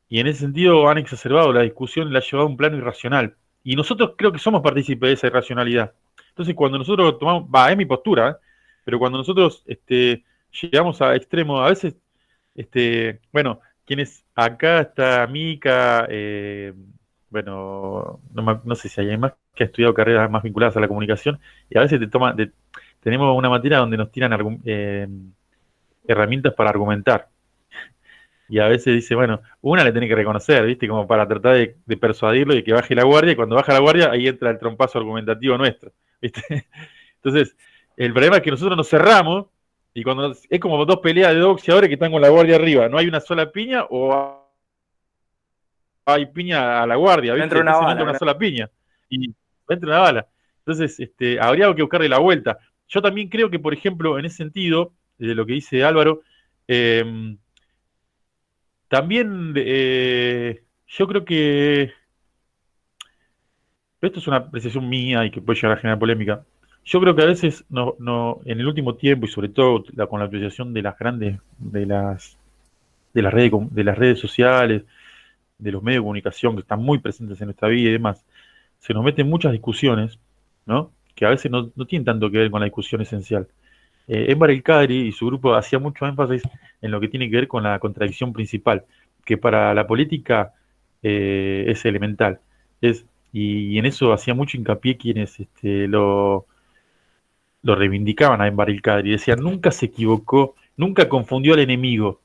y en ese sentido han exacerbado la discusión y la han llevado a un plano irracional. Y nosotros creo que somos partícipes de esa irracionalidad. Entonces, cuando nosotros tomamos, es mi postura, pero cuando nosotros llegamos a extremos, a veces, bueno, quienes acá está Mica, bueno, no sé si hay más que ha estudiado carreras más vinculadas a la comunicación, y a veces tenemos una materia donde nos tiran herramientas para argumentar. Y a veces dice, bueno, una le tiene que reconocer, ¿viste? Como para tratar de persuadirlo y que baje la guardia, y cuando baja la guardia, ahí entra el trompazo argumentativo nuestro, ¿viste? Entonces, el problema es que nosotros nos cerramos, y cuando es como dos peleas de dos boxeadores que están con la guardia arriba, no hay una sola piña o hay piña a la guardia, ¿viste? Dentro de una Entonces no bala, entra una claro. sola piña, y entra una bala. Entonces, habría que buscarle la vuelta. Yo también creo que, por ejemplo, en ese sentido, de lo que dice Álvaro, también yo creo que, esto es una apreciación mía y que puede llegar a generar polémica. Yo creo que a veces en el último tiempo y sobre todo con la apreciación de las grandes, de las redes sociales, de los medios de comunicación que están muy presentes en nuestra vida y demás, se nos meten muchas discusiones, ¿no? Que a veces no tienen tanto que ver con la discusión esencial. Enver El Kadri y su grupo hacía mucho énfasis en lo que tiene que ver con la contradicción principal, que para la política es elemental. Y en eso hacía mucho hincapié quienes lo reivindicaban a Enver El Kadri. Decían, nunca se equivocó, nunca confundió al enemigo,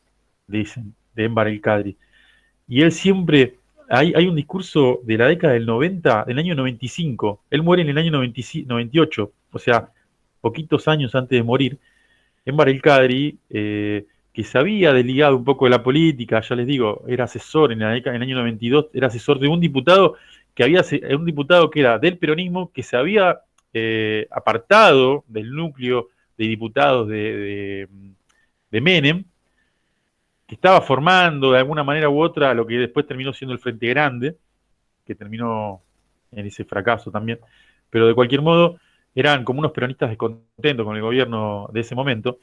dicen, de Enver El Kadri. Y él siempre, hay un discurso de la década del 90, del año 95, él muere en el año 98, o sea, poquitos años antes de morir. Enver El Kadri, que se había desligado un poco de la política, ya les digo, era asesor en la década, en el año 92, era asesor de un diputado un diputado que era del peronismo, que se había apartado del núcleo de diputados de Menem, que estaba formando de alguna manera u otra lo que después terminó siendo el Frente Grande, que terminó en ese fracaso también, pero de cualquier modo eran como unos peronistas descontentos con el gobierno de ese momento,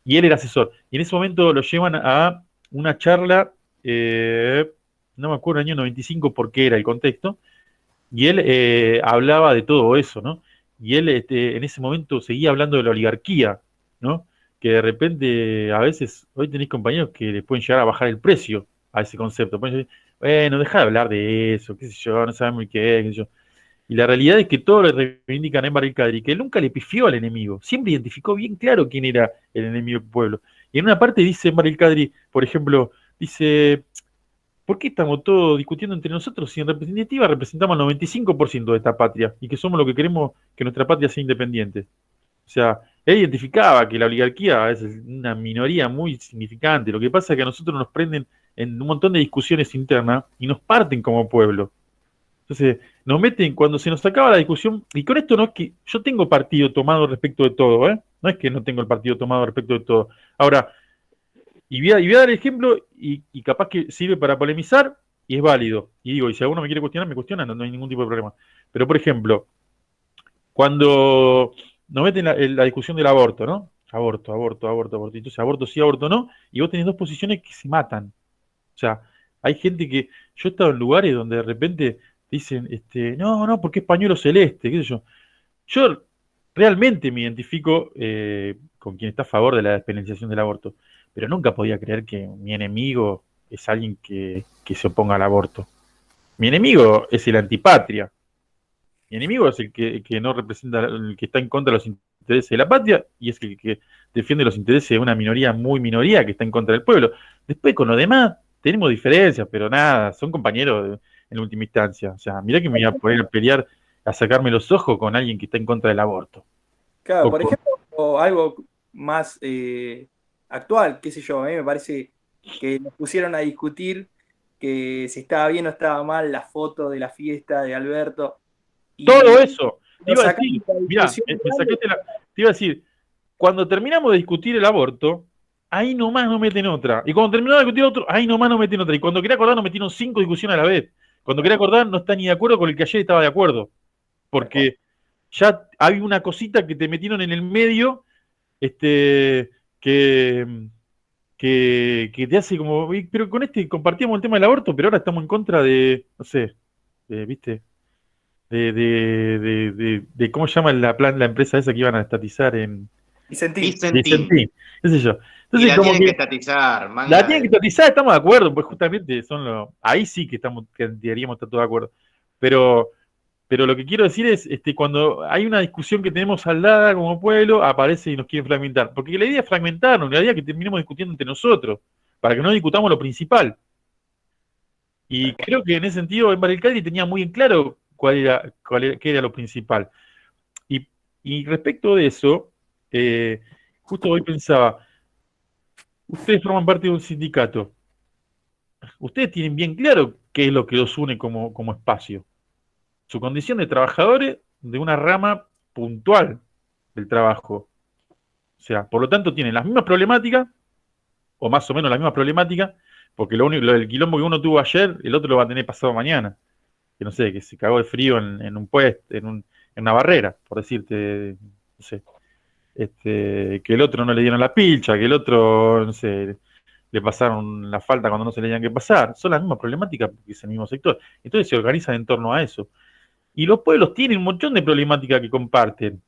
y él era asesor. Y en ese momento lo llevan a una charla, no me acuerdo, el año 95 por qué era el contexto, y él hablaba de todo eso, ¿no? Y él en ese momento seguía hablando de la oligarquía, ¿no? Que de repente, a veces, hoy tenéis compañeros que le pueden llegar a bajar el precio a ese concepto. Pueden decir, bueno, deja de hablar de eso, qué sé yo, no sabemos qué es, qué sé yo. Y la realidad es que todos le reivindican a Enver El Kadri, que él nunca le pifió al enemigo, siempre identificó bien claro quién era el enemigo del pueblo. Y en una parte dice Enver El Kadri, por ejemplo, dice, ¿por qué estamos todos discutiendo entre nosotros si en representativa representamos el 95% de esta patria y que somos los que queremos que nuestra patria sea independiente? O sea, él identificaba que la oligarquía es una minoría muy significante. Lo que pasa es que a nosotros nos prenden en un montón de discusiones internas y nos parten como pueblo. Entonces, nos meten cuando se nos acaba la discusión, y con esto no es que yo tengo partido tomado respecto de todo, ¿eh? No es que no tengo el partido tomado respecto de todo. Ahora, y voy a dar el ejemplo, y capaz que sirve para polemizar, y es válido. Y digo, y si alguno me quiere cuestionar, me cuestiona, no hay ningún tipo de problema. Pero, por ejemplo, cuando nos meten la discusión del aborto, ¿no? Aborto, aborto, aborto, aborto. Entonces, aborto sí, aborto no, y vos tenés dos posiciones que se matan. O sea, hay gente que, yo he estado en lugares donde de repente dicen, no, no, porque es pañuelo celeste, qué sé yo. Yo realmente me identifico con quien está a favor de la despenalización del aborto, pero nunca podía creer que mi enemigo es alguien que se oponga al aborto. Mi enemigo es el antipatria. Mi enemigo es el que no representa, el que está en contra de los intereses de la patria, y es el que defiende los intereses de una minoría muy minoría que está en contra del pueblo. Después, con lo demás, tenemos diferencias, pero nada, son compañeros en última instancia. O sea, mirá que me voy a poner a pelear, a sacarme los ojos con alguien que está en contra del aborto. Claro, O por ejemplo, o algo más actual, qué sé yo, a mí me parece que nos pusieron a discutir que si estaba bien o estaba mal la foto de la fiesta de Alberto. Todo eso. Te Nos iba a sacamos decir, la mirá, discusión. te iba a decir, cuando terminamos de discutir el aborto, ahí nomás no meten otra. Y cuando terminamos de discutir otro, ahí nomás no meten otra. Y cuando quería acordar, nos metieron 5 discusiones a la vez. Cuando quería acordar, no está ni de acuerdo con el que ayer estaba de acuerdo. Porque ya hay una cosita que te metieron en el medio, este, que, que te hace como, pero con este compartíamos el tema del aborto, pero ahora estamos en contra de, no sé, ¿viste? De ¿cómo se llama la empresa esa que iban a estatizar en Vicentín. Vicentín. qué sé yo? Y Entonces, la como tienen que que estatizar, la manga tienen que de... estatizar, estamos de acuerdo, pues justamente son los, ahí sí que deberíamos estar todos de acuerdo. Pero, pero lo que quiero decir es, cuando hay una discusión que tenemos saldada como pueblo, aparece y nos quieren fragmentar. Porque la idea es fragmentarnos, la idea es que terminemos discutiendo entre nosotros, para que no discutamos lo principal. Y creo que en ese sentido, en Barilcadri tenía muy en claro qué era lo principal. Y, y respecto de eso, justo hoy pensaba, ustedes forman parte de un sindicato. Ustedes tienen bien claro qué es lo que los une como espacio. Su condición de trabajadores de una rama puntual del trabajo. O sea, por lo tanto, tienen las mismas problemáticas, o más o menos las mismas problemáticas, porque lo del quilombo que uno tuvo ayer, el otro lo va a tener pasado mañana. Que no sé, que se cagó de frío en un puesto, en una barrera, por decirte, no sé. Que el otro no le dieron la pilcha, que el otro, no sé, le pasaron la falta cuando no se le tenían que pasar. Son las mismas problemáticas porque es el mismo sector. Entonces se organizan en torno a eso. Y los pueblos tienen un montón de problemáticas que comparten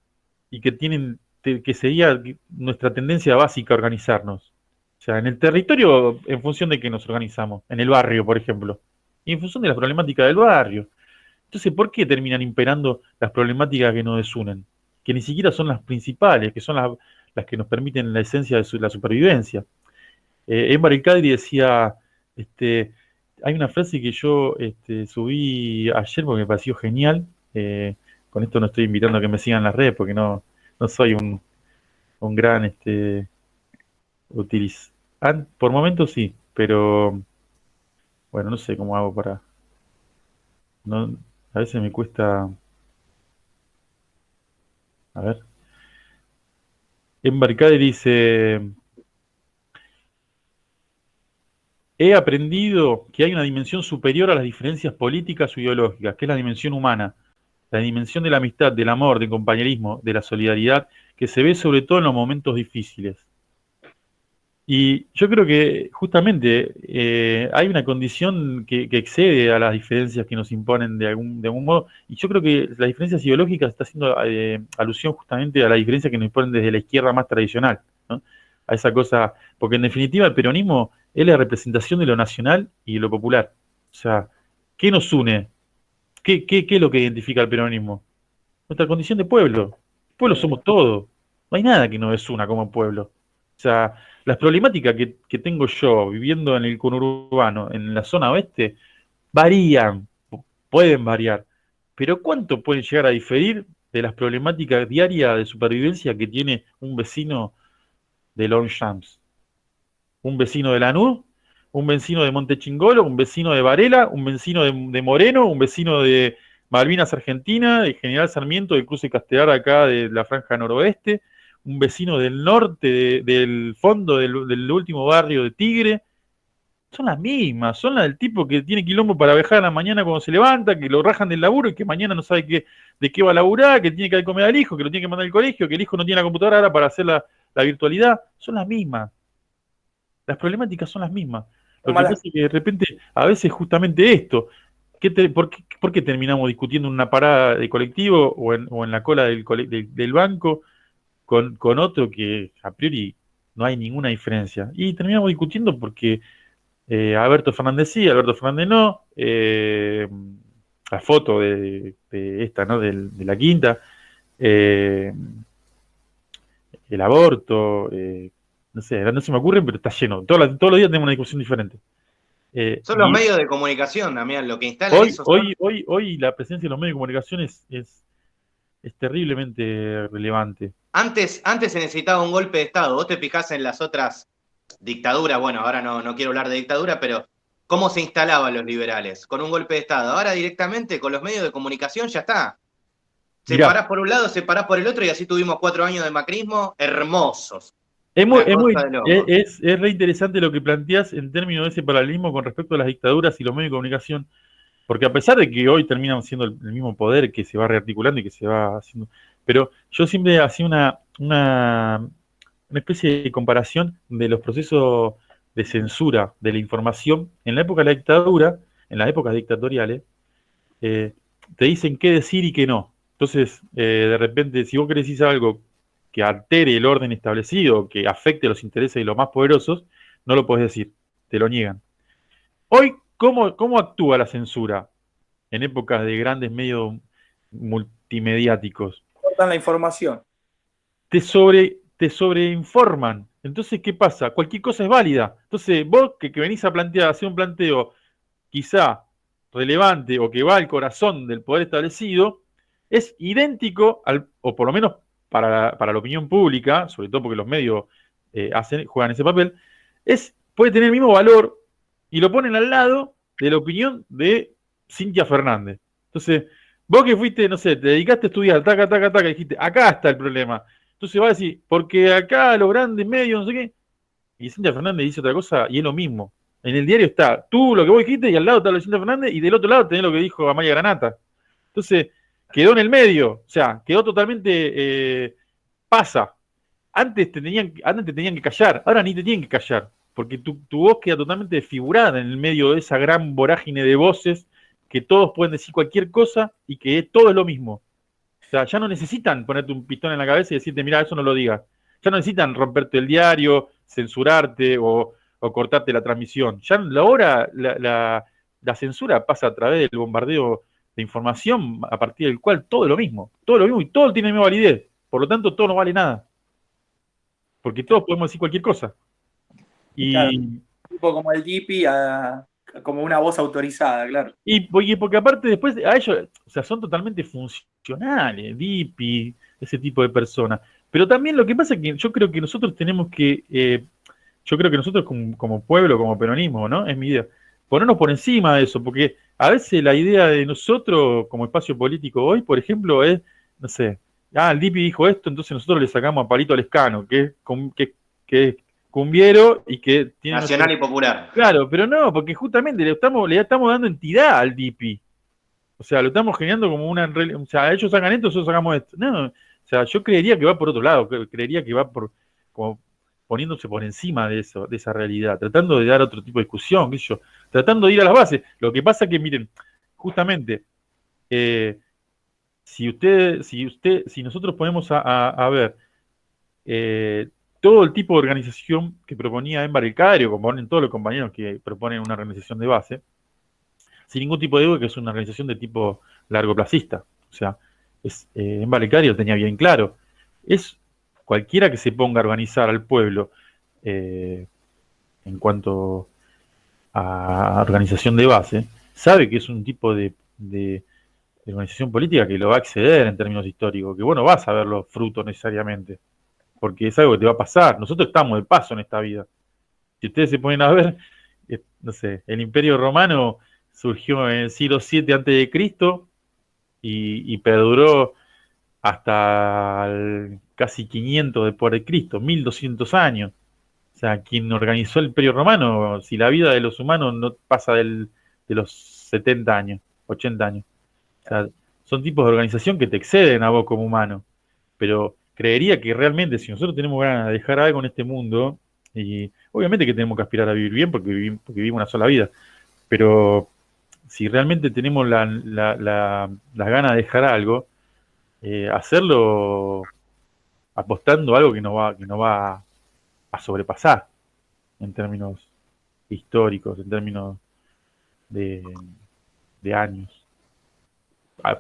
y que tienen, que sería nuestra tendencia básica a organizarnos. O sea, en el territorio, en función de qué nos organizamos, en el barrio, por ejemplo, y en función de las problemáticas del barrio. Entonces, ¿por qué terminan imperando las problemáticas que nos desunen? Que ni siquiera son las principales, que son las que nos permiten la esencia de la supervivencia. Embar el Cadri decía, hay una frase que yo subí ayer porque me pareció genial. Con esto no estoy invitando a que me sigan en las redes porque no soy un gran por momentos sí, pero bueno, no sé cómo hago para... No, a veces me cuesta... A ver. Embar Cadri dice... He aprendido que hay una dimensión superior a las diferencias políticas o ideológicas, que es la dimensión humana, la dimensión de la amistad, del amor, del compañerismo, de la solidaridad, que se ve sobre todo en los momentos difíciles. Y yo creo que justamente hay una condición que excede a las diferencias que nos imponen de algún modo, y yo creo que las diferencias ideológicas está haciendo alusión justamente a la diferencia que nos imponen desde la izquierda más tradicional, ¿no? A esa cosa, porque en definitiva el peronismo es la representación de lo nacional y de lo popular. O sea, ¿qué nos une? ¿Qué es lo que identifica al peronismo? Nuestra condición de pueblo. Pueblo somos todos. No hay nada que nos desuna como pueblo. O sea, las problemáticas que tengo yo viviendo en el conurbano, en la zona oeste, varían, pueden variar. Pero ¿cuánto pueden llegar a diferir de las problemáticas diarias de supervivencia que tiene un vecino de Longchamps, un vecino de Lanús, un vecino de Montechingolo, un vecino de Varela, un vecino de Moreno, un vecino de Malvinas Argentina, de General Sarmiento, del Cruce Castelar acá de la Franja Noroeste, un vecino del norte, del fondo del último barrio de Tigre? Son las mismas, son las del tipo que tiene quilombo para viajar a la mañana cuando se levanta, que lo rajan del laburo y que mañana no sabe de qué va a laburar, que tiene que dar de comer al hijo, que lo tiene que mandar al colegio, que el hijo no tiene la computadora ahora para hacer la virtualidad. Son las mismas. Las problemáticas son las mismas. Lo que pasa es que de repente, a veces justamente esto, ¿por qué terminamos discutiendo en una parada de colectivo o en la cola del banco con otro que a priori no hay ninguna diferencia? Y terminamos discutiendo porque Alberto Fernández sí, Alberto Fernández no, la foto de esta, ¿no? De la quinta, eh, el aborto, no sé, no se me ocurren, pero está lleno. Todos los días tenemos una discusión diferente. Son los medios de comunicación, Damián, lo que instalan eso. Hoy la presencia de los medios de comunicación es terriblemente relevante. Antes se necesitaba un golpe de Estado. Vos te fijás en las otras dictaduras, bueno, ahora no quiero hablar de dictadura, pero ¿cómo se instalaban los liberales? Con un golpe de Estado. Ahora directamente con los medios de comunicación ya está. Mirá, Separás por un lado, separás por el otro y así tuvimos 4 años de macrismo hermosos. es muy, Una cosa de loco. es re interesante lo que planteás en términos de ese paralelismo con respecto a las dictaduras y los medios de comunicación, porque a pesar de que hoy terminan siendo el mismo poder que se va rearticulando y que se va haciendo, pero yo siempre hacía una especie de comparación de los procesos de censura de la información en la época de la dictadura, en las épocas dictatoriales, eh, te dicen qué decir y qué no. Entonces, de repente, si vos querés decir algo que altere el orden establecido, que afecte los intereses de los más poderosos, no lo podés decir, te lo niegan. Hoy, ¿cómo actúa la censura en épocas de grandes medios multimediáticos? Cortan la información. Te sobreinforman. Entonces, ¿qué pasa? Cualquier cosa es válida. Entonces, vos que venís a plantear, hacer un planteo quizá relevante o que va al corazón del poder establecido, es idéntico, o por lo menos para la opinión pública, sobre todo porque los medios juegan ese papel, puede tener el mismo valor y lo ponen al lado de la opinión de Cintia Fernández. Entonces, vos que fuiste, no sé, te dedicaste a estudiar, taca, taca, taca, y dijiste, acá está el problema. Entonces va a decir, porque acá los grandes medios, no sé qué, y Cintia Fernández dice otra cosa y es lo mismo. En el diario está tú lo que vos dijiste y al lado está lo de Cintia Fernández y del otro lado tenés lo que dijo Amalia Granata. Entonces, quedó en el medio, o sea, quedó totalmente pasa. Antes te tenían que callar, ahora ni te tienen que callar, porque tu voz queda totalmente desfigurada en el medio de esa gran vorágine de voces que todos pueden decir cualquier cosa y que todo es lo mismo. O sea, ya no necesitan ponerte un pistón en la cabeza y decirte, mira, eso no lo digas. Ya no necesitan romperte el diario, censurarte o cortarte la transmisión. Ya ahora la censura pasa a través del bombardeo de información a partir del cual todo es lo mismo y todo tiene la misma validez. Por lo tanto, todo no vale nada. Porque todos podemos decir cualquier cosa. Claro, Y, tipo como el DIPI, como una voz autorizada, claro. porque aparte después a ellos, o sea, son totalmente funcionales, DIPI, ese tipo de personas. Pero también lo que pasa es que yo creo que nosotros tenemos que, yo creo que nosotros como pueblo, como peronismo, ¿no? Es mi idea, ponernos por encima de eso, porque a veces la idea de nosotros como espacio político hoy, por ejemplo, es, no sé, el DIPI dijo esto, entonces nosotros le sacamos a Palito Lescano, que es cumbiero y que tiene Nacional y popular. Claro, pero no, porque justamente le estamos dando entidad al DIPI. O sea, lo estamos generando como o sea, ellos sacan esto, nosotros sacamos esto. No, o sea, yo creería que va por otro lado, creería que va como poniéndose por encima de eso, de esa realidad, tratando de dar otro tipo de discusión, qué sé yo, tratando de ir a las bases. Lo que pasa es que, miren, justamente, eh, si nosotros ponemos a ver eh, todo el tipo de organización que proponía Enver el Cadre, como ponen todos los compañeros que proponen una organización de base, sin ningún tipo de duda que es una organización de tipo largoplacista. O sea, Enver el Cadre lo tenía bien claro. Es cualquiera que se ponga a organizar al pueblo eh, en cuanto a organización de base, sabe que es un tipo de organización política que lo va a acceder en términos históricos, que bueno, vas a ver los frutos necesariamente porque es algo que te va a pasar. Nosotros estamos de paso en esta vida. Si ustedes se ponen a ver, no sé, el Imperio Romano surgió en el siglo VII antes de Cristo y perduró hasta casi 500 después de Cristo, 1200 años. O sea, quien organizó el Imperio Romano, si la vida de los humanos no pasa de los 70 años, 80 años. O sea, son tipos de organización que te exceden a vos como humano. Pero creería que realmente si nosotros tenemos ganas de dejar algo en este mundo, y obviamente que tenemos que aspirar a vivir bien porque vivimos una sola vida, pero si realmente tenemos las ganas de dejar algo, hacerlo apostando a algo que nos va a sobrepasar en términos históricos, en términos de, de años.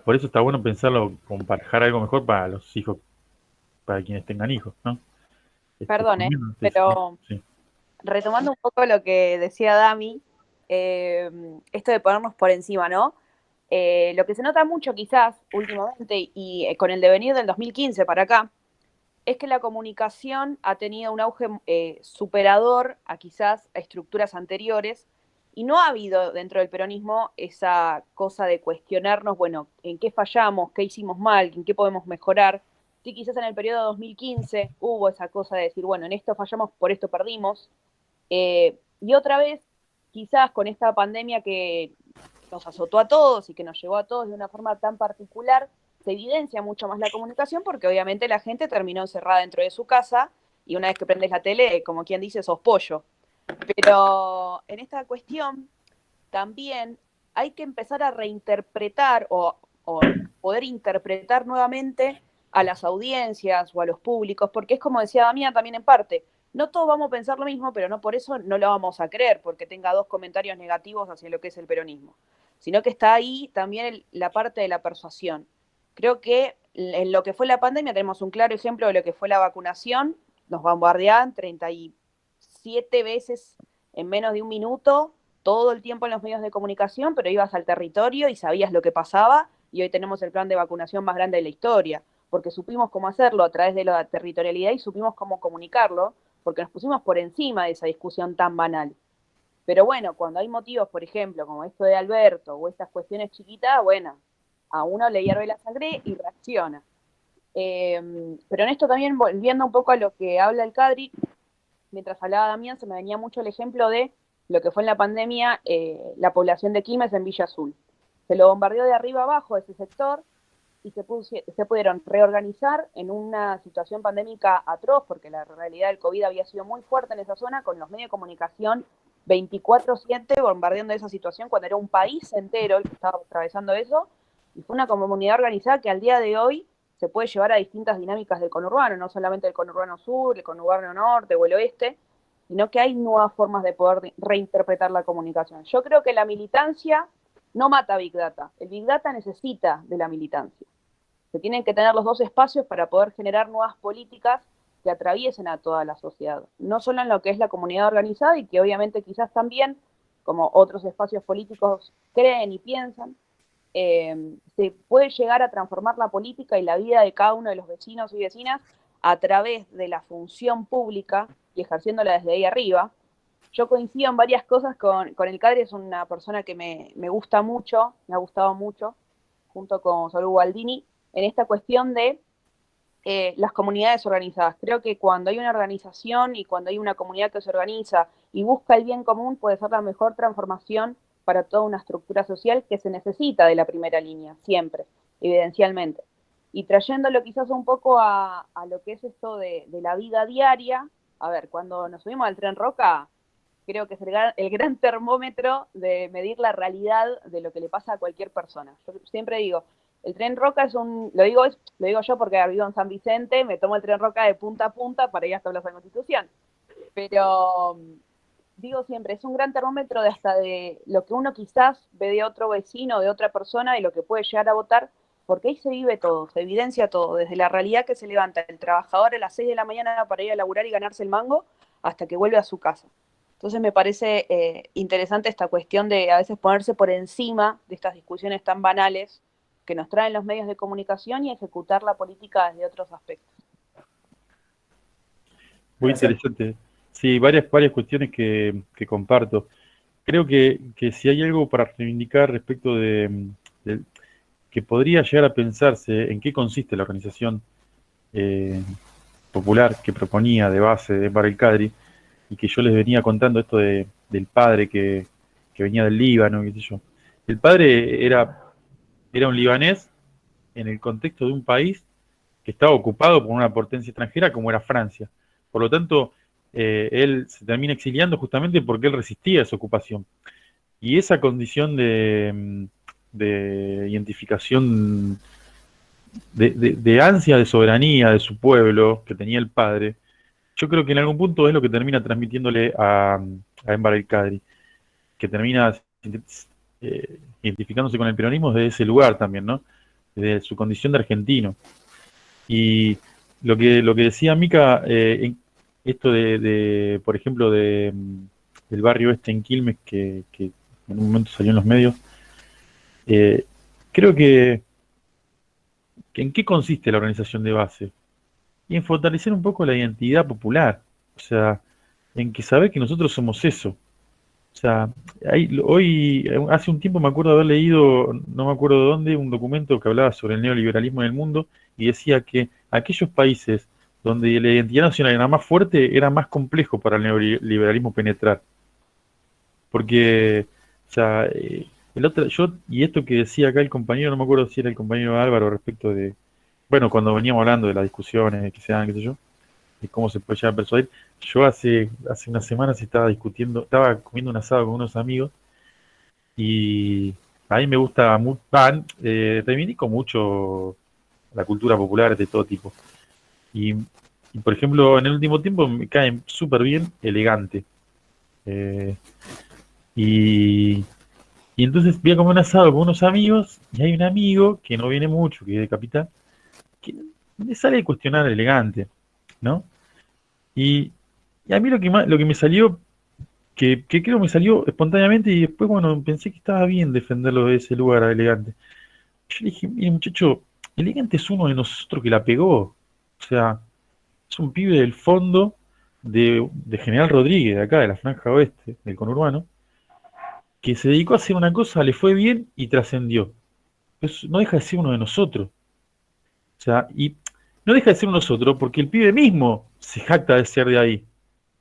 Por eso está bueno pensarlo como para dejar algo mejor para los hijos, para quienes tengan hijos, ¿no? Perdón, Sí, pero sí. retomando un poco lo que decía Dami, esto de ponernos por encima, ¿no? Lo que se nota mucho quizás últimamente y con el devenir del 2015 para acá, es que la comunicación ha tenido un auge superador a quizás a estructuras anteriores Y no ha habido dentro del peronismo esa cosa de cuestionarnos, bueno, en qué fallamos, qué hicimos mal, en qué podemos mejorar. Sí, quizás en el periodo 2015 hubo esa cosa de decir, bueno, en esto fallamos, por esto perdimos. Y otra vez, quizás con esta pandemia que nos azotó a todos y que nos llevó a todos de una forma tan particular, se evidencia mucho más la comunicación porque obviamente la gente terminó encerrada dentro de su casa y una vez que prendes la tele, como quien dice, sos pollo. Pero en esta cuestión también hay que empezar a reinterpretar o poder interpretar nuevamente a las audiencias o a los públicos, porque es como decía Damián también en parte, no todos vamos a pensar lo mismo, pero no por eso no lo vamos a creer, porque tenga 2 comentarios negativos hacia lo que es el peronismo, sino que está ahí también la parte de la persuasión. Creo que en lo que fue la pandemia tenemos un claro ejemplo de lo que fue la vacunación, nos bombardeaban 37 veces en menos de un minuto, todo el tiempo en los medios de comunicación, pero ibas al territorio y sabías lo que pasaba, y hoy tenemos el plan de vacunación más grande de la historia, porque supimos cómo hacerlo a través de la territorialidad y supimos cómo comunicarlo, porque nos pusimos por encima de esa discusión tan banal. Pero bueno, cuando hay motivos, por ejemplo, como esto de Alberto o estas cuestiones chiquitas, bueno, a uno le hierve la sangre y reacciona. Pero en esto también, volviendo un poco a lo que habla el Cadri, mientras hablaba Damián, se me venía mucho el ejemplo de lo que fue en la pandemia la población de Quilmes en Villa Azul. Se lo bombardeó de arriba abajo ese sector y se pudieron reorganizar en una situación pandémica atroz, porque la realidad del COVID había sido muy fuerte en esa zona, con los medios de comunicación 24/7 bombardeando esa situación cuando era un país entero el que estaba atravesando eso, y fue una comunidad organizada que al día de hoy se puede llevar a distintas dinámicas del conurbano, no solamente el conurbano sur, el conurbano norte o el oeste, sino que hay nuevas formas de poder reinterpretar la comunicación. Yo creo que la militancia no mata Big Data, el Big Data necesita de la militancia. Se tienen que tener los 2 espacios para poder generar nuevas políticas que atraviesen a toda la sociedad, no solo en lo que es la comunidad organizada y que obviamente quizás también, como otros espacios políticos creen y piensan, se puede llegar a transformar la política y la vida de cada uno de los vecinos y vecinas a través de la función pública y ejerciéndola desde ahí arriba. Yo coincido en varias cosas con el Cadre, es una persona que me gusta mucho, me ha gustado mucho, junto con Saúl Gualdini, en esta cuestión de las comunidades organizadas. Creo que cuando hay una organización y cuando hay una comunidad que se organiza y busca el bien común, puede ser la mejor transformación para toda una estructura social que se necesita de la primera línea, siempre, evidencialmente. Y trayéndolo quizás un poco a lo que es esto de la vida diaria, a ver, cuando nos subimos al tren Roca, creo que es el gran termómetro de medir la realidad de lo que le pasa a cualquier persona. Yo siempre digo, el tren Roca lo digo yo porque vivo en San Vicente, me tomo el tren Roca de punta a punta para ir hasta Plaza Constitución. Pero digo siempre, es un gran termómetro de hasta de lo que uno quizás ve de otro vecino, de otra persona, y lo que puede llegar a votar, porque ahí se vive todo, se evidencia todo, desde la realidad que se levanta el trabajador a las 6 de la mañana para ir a laburar y ganarse el mango, hasta que vuelve a su casa. Entonces me parece interesante esta cuestión de a veces ponerse por encima de estas discusiones tan banales que nos traen los medios de comunicación y ejecutar la política desde otros aspectos. Muy interesante. Sí, varias cuestiones que comparto. Creo que si hay algo para reivindicar respecto de que podría llegar a pensarse en qué consiste la organización popular que proponía de base de Enver el-Kadri, y que yo les venía contando esto del padre que venía del Líbano, qué sé yo. El padre era un libanés en el contexto de un país que estaba ocupado por una potencia extranjera como era Francia. Por lo tanto, él se termina exiliando justamente porque él resistía esa ocupación. Y esa condición de identificación, de ansia de soberanía de su pueblo que tenía el padre, yo creo que en algún punto es lo que termina transmitiéndole a Enver el-Kadri, que termina identificándose con el peronismo desde ese lugar también, ¿no? Desde su condición de argentino. Y lo que decía Mica, esto por ejemplo, del barrio este en Quilmes, que en un momento salió en los medios, creo que ¿en qué consiste la organización de base? Y en fortalecer un poco la identidad popular, o sea, en que saber que nosotros somos eso, O sea, hoy, hace un tiempo me acuerdo haber leído, no me acuerdo dónde, un documento que hablaba sobre el neoliberalismo en el mundo y decía que aquellos países donde la identidad nacional era más fuerte, era más complejo para el neoliberalismo penetrar. Porque, o sea, y esto que decía acá el compañero, no me acuerdo si era el compañero Álvaro respecto de, bueno, cuando veníamos hablando de las discusiones que se dan, qué sé yo, y cómo se puede llegar a persuadir. Yo hace unas semanas estaba discutiendo, estaba comiendo un asado con unos amigos y a mí me gusta mucho, reivindico mucho la cultura popular de todo tipo. Y, y, por ejemplo, en el último tiempo me cae súper bien Elegante. Eh, y, y entonces voy a comer un asado con unos amigos y hay un amigo que no viene mucho, que es de Capital, que me sale a cuestionar Elegante, ¿no? Y, y a mí lo que me salió, que creo me salió espontáneamente y después, bueno, pensé que estaba bien defenderlo de ese lugar a Elegante. Yo le dije, mire muchacho, Elegante es uno de nosotros que la pegó. O sea, es un pibe del fondo de General Rodríguez, de acá, de la Franja Oeste, del conurbano, que se dedicó a hacer una cosa, le fue bien y trascendió. No deja de ser uno de nosotros. O sea, y no deja de ser uno de nosotros porque el pibe mismo se jacta de ser de ahí.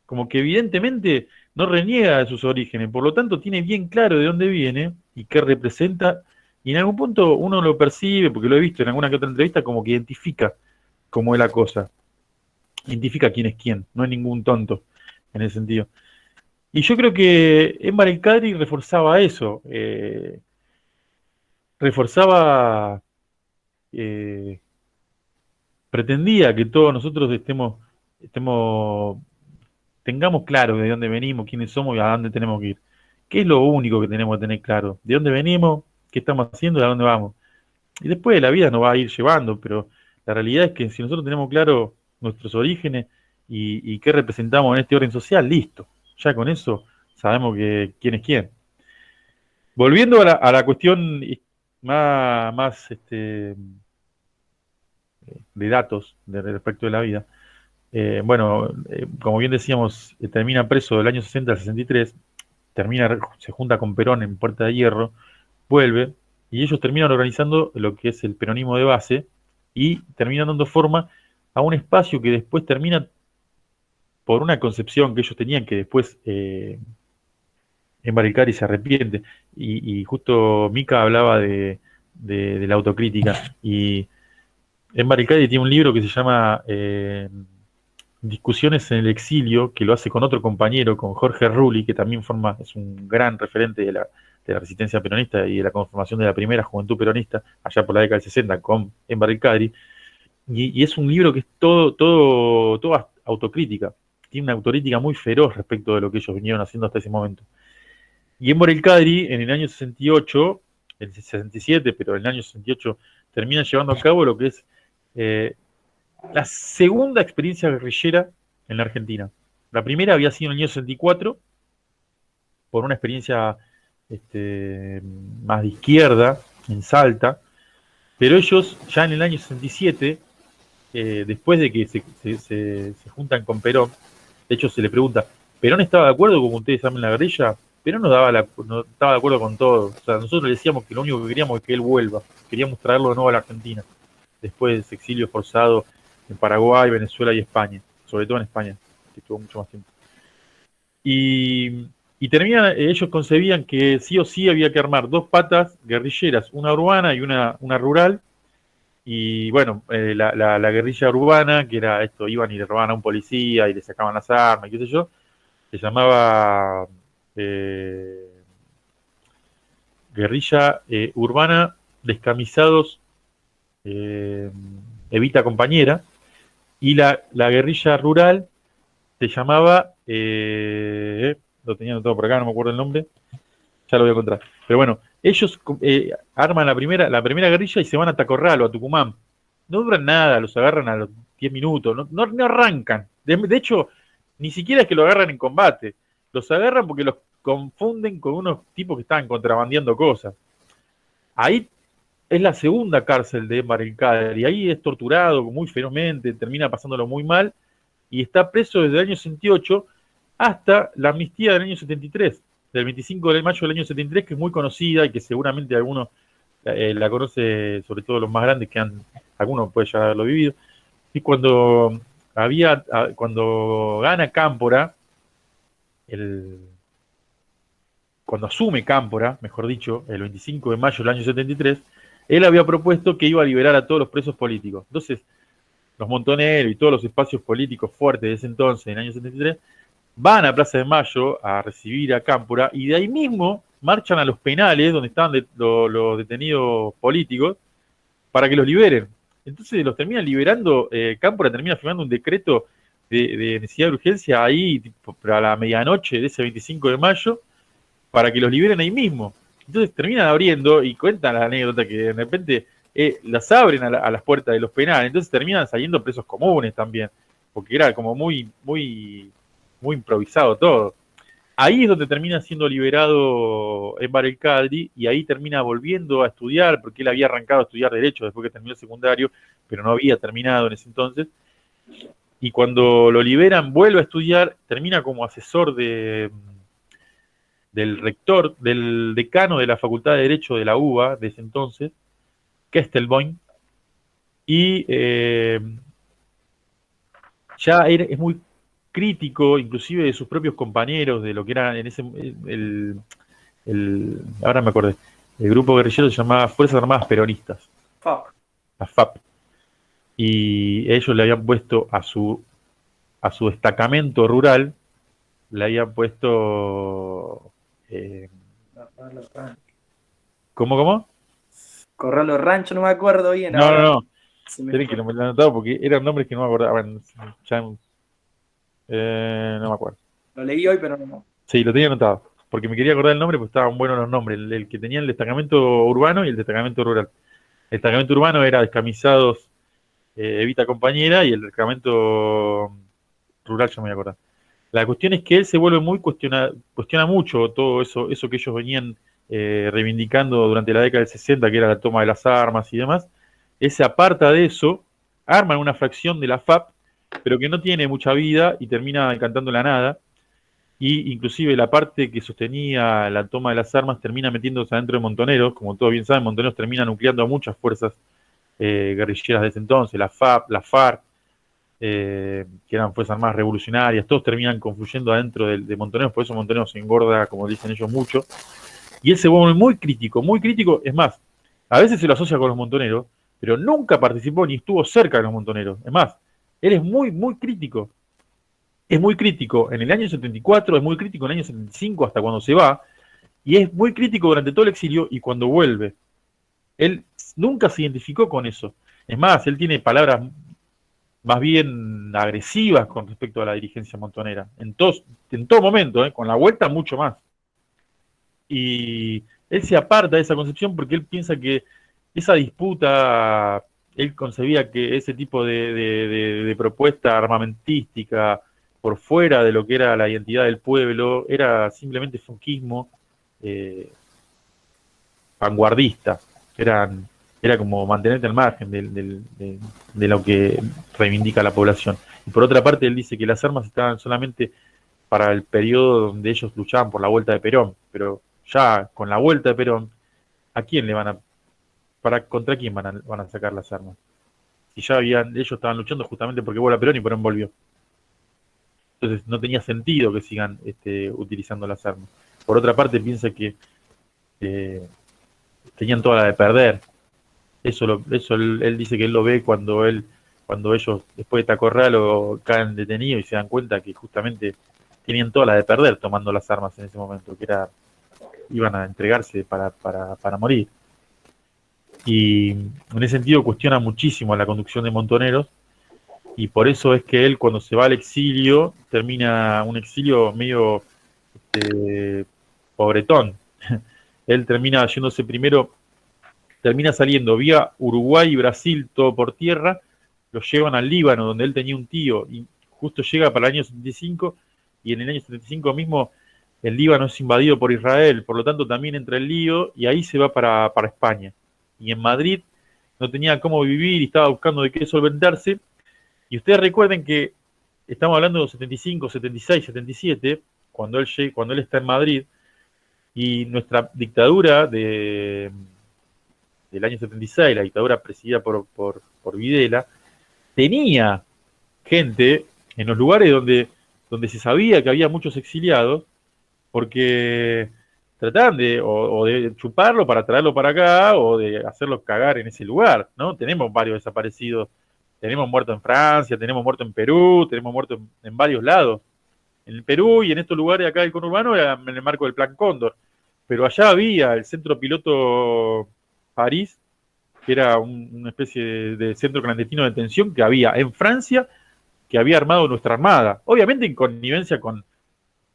Como que evidentemente no reniega de sus orígenes, por lo tanto tiene bien claro de dónde viene y qué representa, y en algún punto uno lo percibe, porque lo he visto en alguna que otra entrevista, como que identifica cómo es la cosa, identifica quién es quién, no es ningún tonto en ese sentido. Y yo creo que Emma El Cadri reforzaba eso, reforzaba, eh, pretendía que todos nosotros estemos tengamos claro de dónde venimos, quiénes somos y a dónde tenemos que ir. ¿Qué es lo único que tenemos que tener claro? ¿De dónde venimos? ¿Qué estamos haciendo? ¿Y a dónde vamos? Y después la vida nos va a ir llevando, pero la realidad es que si nosotros tenemos claro nuestros orígenes y qué representamos en este orden social, listo. Ya con eso sabemos quién es quién. Volviendo a la cuestión más de datos respecto de la vida. Bueno, como bien decíamos, termina preso del año 60 al 63, se junta con Perón en Puerta de Hierro, vuelve, y ellos terminan organizando lo que es el peronismo de base, y terminan dando forma a un espacio que después termina por una concepción que ellos tenían, que después Embaricari se arrepiente, y justo Mica hablaba de la autocrítica, y Embaricari tiene un libro que se llama Discusiones en el exilio, que lo hace con otro compañero, con Jorge Rulli, que también es un gran referente de la resistencia peronista y de la conformación de la primera juventud peronista, allá por la década del 60, con Embar el Cadri. Y es un libro que es todo autocrítica. Tiene una autocrítica muy feroz respecto de lo que ellos vinieron haciendo hasta ese momento. Y Embar el Cadri, en el año 68, el 67, pero en el año 68, termina llevando a cabo lo que es la segunda experiencia guerrillera en la Argentina. La primera había sido en el año 64, por una experiencia más de izquierda, en Salta, pero ellos ya en el año 67, después de que se juntan con Perón, de hecho se le pregunta, ¿Perón estaba de acuerdo con que ustedes armen la guerrilla? Perón no estaba de acuerdo con todo. O sea, nosotros le decíamos que lo único que queríamos es que él vuelva, queríamos traerlo de nuevo a la Argentina, después de ese exilio forzado en Paraguay, Venezuela y España, sobre todo en España, que estuvo mucho más tiempo. Y ellos concebían que sí o sí había que armar dos patas guerrilleras, una urbana y una rural. Y bueno, la guerrilla urbana, que era esto, iban y le robaban a un policía y le sacaban las armas, y qué sé yo, se llamaba guerrilla urbana descamisados Evita Compañera, y la guerrilla rural se llamaba, lo tenía todo por acá, no me acuerdo el nombre, ya lo voy a encontrar. Pero bueno, ellos arman la primera guerrilla y se van a Tacorral o a Tucumán. No duran nada, los agarran a los 10 minutos, no arrancan. De hecho, ni siquiera es que lo agarran en combate. Los agarran porque los confunden con unos tipos que estaban contrabandeando cosas. Ahí es la segunda cárcel de Embar el Cadri, y ahí es torturado muy ferozmente, termina pasándolo muy mal, y está preso desde el año 68 hasta la amnistía del año 73, del 25 de mayo del año 73, que es muy conocida y que seguramente algunos la conoce, sobre todo los más grandes, algunos puede ya haberlo vivido, y cuando gana Cámpora, cuando asume Cámpora, mejor dicho, el 25 de mayo del año 73, él había propuesto que iba a liberar a todos los presos políticos. Entonces, los Montoneros y todos los espacios políticos fuertes de ese entonces, en el año 73, van a Plaza de Mayo a recibir a Cámpora y de ahí mismo marchan a los penales donde estaban los detenidos políticos para que los liberen. Entonces los terminan liberando, Cámpora termina firmando un decreto de necesidad de urgencia ahí tipo, a la medianoche de ese 25 de mayo para que los liberen ahí mismo. Entonces terminan abriendo y cuentan la anécdota que de repente las abren a las puertas de los penales, entonces terminan saliendo presos comunes también, porque era como muy improvisado todo. Ahí es donde termina siendo liberado Enver el Kadri y ahí termina volviendo a estudiar, porque él había arrancado a estudiar Derecho después que terminó el secundario, pero no había terminado en ese entonces. Y cuando lo liberan, vuelve a estudiar, termina como asesor del rector, del decano de la Facultad de Derecho de la UBA de ese entonces, Kestelboim, y ya es muy crítico, inclusive de sus propios compañeros, de lo que era en ese ahora me acordé, el grupo guerrillero se llamaba Fuerzas Armadas Peronistas, la FAP, y ellos le habían puesto a su destacamento rural, le habían puesto ¿Cómo? Corralo Rancho, no me acuerdo bien. No. Tenés que lo he anotado porque eran nombres que no me acordaba. Bueno, no me acuerdo. Lo leí hoy, pero no. Sí, lo tenía anotado. Porque me quería acordar el nombre, porque estaban buenos los nombres. El que tenía el destacamento urbano y el destacamento rural. El destacamento urbano era Descamisados Evita Compañera y el destacamento rural, ya me voy a acordar. La cuestión es que él se vuelve cuestiona mucho todo eso que ellos venían reivindicando durante la década del 60, que era la toma de las armas y demás. Él se aparta de eso, arman una fracción de la FAP, pero que no tiene mucha vida y termina encantando la nada. Y inclusive la parte que sostenía la toma de las armas termina metiéndose adentro de Montoneros. Como todos bien saben, Montoneros termina nucleando a muchas fuerzas guerrilleras de ese entonces, la FAP, la FARC, que eran fuerzas armadas revolucionarias, todos terminan confluyendo adentro de Montoneros, por eso Montoneros se engorda, como dicen ellos, mucho. Y él se vuelve muy crítico, es más, a veces se lo asocia con los Montoneros, pero nunca participó ni estuvo cerca de los Montoneros. Es más, él es muy crítico. Es muy crítico en el año 74, es muy crítico en el año 75 hasta cuando se va, y es muy crítico durante todo el exilio y cuando vuelve. Él nunca se identificó con eso. Es más, él tiene palabras más bien agresivas con respecto a la dirigencia montonera. En todo momento, con la vuelta mucho más. Y él se aparta de esa concepción porque él piensa que esa disputa, él concebía que ese tipo de propuesta armamentística por fuera de lo que era la identidad del pueblo era simplemente funquismo vanguardista. Era como mantenerte al margen de lo que reivindica la población. Y por otra parte, él dice que las armas estaban solamente para el periodo donde ellos luchaban por la vuelta de Perón, pero ya con la vuelta de Perón, ¿a quién le van a contra quién van a sacar las armas? Si ya ellos estaban luchando justamente porque vuelva Perón y Perón volvió. Entonces no tenía sentido que sigan utilizando las armas. Por otra parte, piensa que tenían toda la de perder. Eso él dice que él lo ve cuando ellos después de Tacorralo caen detenidos y se dan cuenta que justamente tenían toda la de perder tomando las armas en ese momento, que iban a entregarse para morir. Y en ese sentido cuestiona muchísimo la conducción de Montoneros, y por eso es que él cuando se va al exilio, termina un exilio medio pobretón. Él termina yéndose primero, termina saliendo vía Uruguay y Brasil, todo por tierra, lo llevan al Líbano, donde él tenía un tío, y justo llega para el año 75, y en el año 75 mismo el Líbano es invadido por Israel, por lo tanto también entra el lío, y ahí se va para España. Y en Madrid no tenía cómo vivir y estaba buscando de qué solventarse. Y ustedes recuerden que estamos hablando de los 75, 76, 77, cuando él está en Madrid, Y nuestra dictadura del año 76, la dictadura presidida por Videla, tenía gente en los lugares donde se sabía que había muchos exiliados, porque trataban de chuparlo para traerlo para acá, o de hacerlo cagar en ese lugar, ¿no? Tenemos varios desaparecidos, tenemos muertos en Francia, tenemos muertos en Perú, tenemos muertos en varios lados. En el Perú y en estos lugares acá del conurbano era en el marco del Plan Cóndor, pero allá había el centro piloto París, que era una especie de centro clandestino de detención que había en Francia, que había armado nuestra armada, obviamente en connivencia con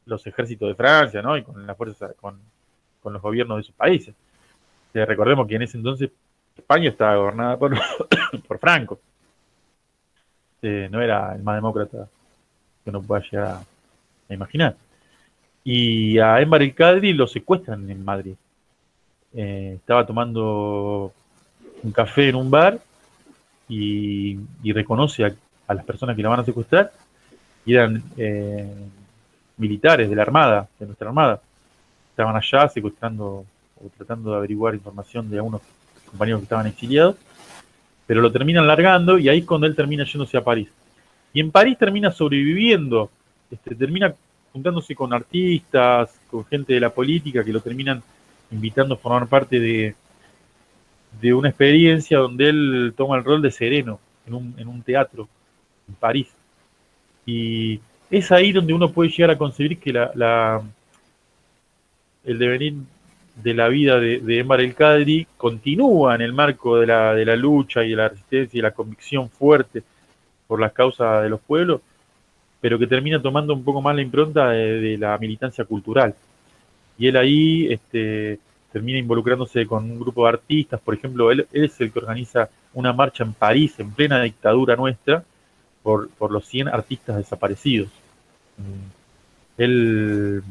los ejércitos de Francia, ¿no? Y con las fuerzas, con los gobiernos de esos países. Recordemos que en ese entonces España estaba gobernada por Franco. No era el más demócrata que uno pueda llegar a imaginar. Y a Enver el Kadri lo secuestran en Madrid. Estaba tomando un café en un bar y reconoce a las personas que la van a secuestrar, y eran militares de la Armada, de nuestra Armada. Estaban allá secuestrando o tratando de averiguar información de algunos compañeros que estaban exiliados, pero lo terminan largando, y ahí es cuando él termina yéndose a París. Y en París termina sobreviviendo, termina juntándose con artistas, con gente de la política, que lo terminan invitando a formar parte de una experiencia donde él toma el rol de sereno en un teatro en París. Y es ahí donde uno puede llegar a concebir que el devenir de la vida de Enver el Kadri continúa en el marco de la lucha y de la resistencia y la convicción fuerte por las causas de los pueblos, pero que termina tomando un poco más la impronta de la militancia cultural. Y él ahí termina involucrándose con un grupo de artistas. Por ejemplo, él es el que organiza una marcha en París, en plena dictadura nuestra, por los 100 artistas desaparecidos. Él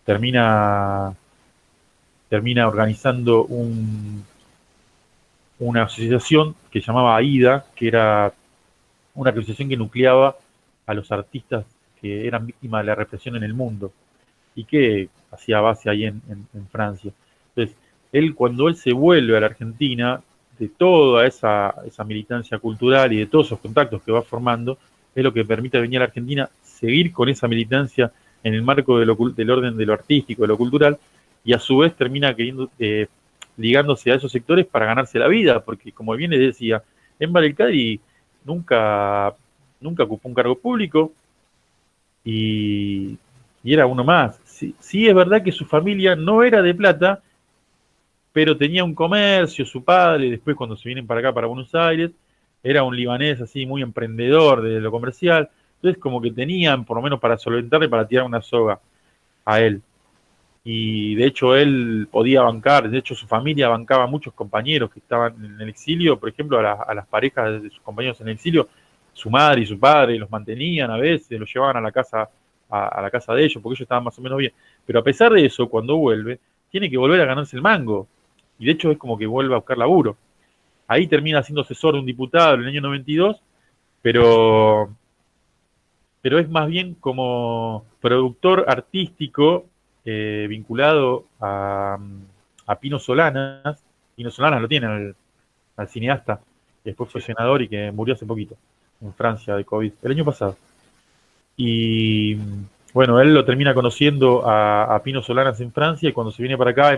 termina organizando una asociación que llamaba AIDA, que era una asociación que nucleaba a los artistas que eran víctimas de la represión en el mundo, y que hacía base ahí en Francia. Entonces, cuando él se vuelve a la Argentina, de toda esa militancia cultural y de todos esos contactos que va formando, es lo que permite venir a la Argentina, seguir con esa militancia en el marco del orden de lo artístico, de lo cultural, y a su vez termina ligándose a esos sectores para ganarse la vida, porque como bien les decía, Enver el Kadri nunca ocupó un cargo público, y era uno más. Sí, es verdad que su familia no era de plata, pero tenía un comercio, su padre, después cuando se vienen para acá, para Buenos Aires, era un libanés así muy emprendedor de lo comercial. Entonces como que tenían, por lo menos para solventarle, para tirar una soga a él. Y de hecho él podía bancar, de hecho su familia bancaba a muchos compañeros que estaban en el exilio, por ejemplo a las parejas de sus compañeros en el exilio, su madre y su padre los mantenían a veces, los llevaban a la casa de ellos, porque ellos estaban más o menos bien. Pero a pesar de eso, cuando vuelve, tiene que volver a ganarse el mango. Y de hecho es como que vuelve a buscar laburo. Ahí termina siendo asesor de un diputado en el año 92, pero es más bien como productor artístico vinculado a Pino Solanas. Pino Solanas lo tiene, al cineasta, que después fue senador y que murió hace poquito en Francia de COVID, el año pasado. Y bueno, él lo termina conociendo a Pino Solanas en Francia, y cuando se viene para acá,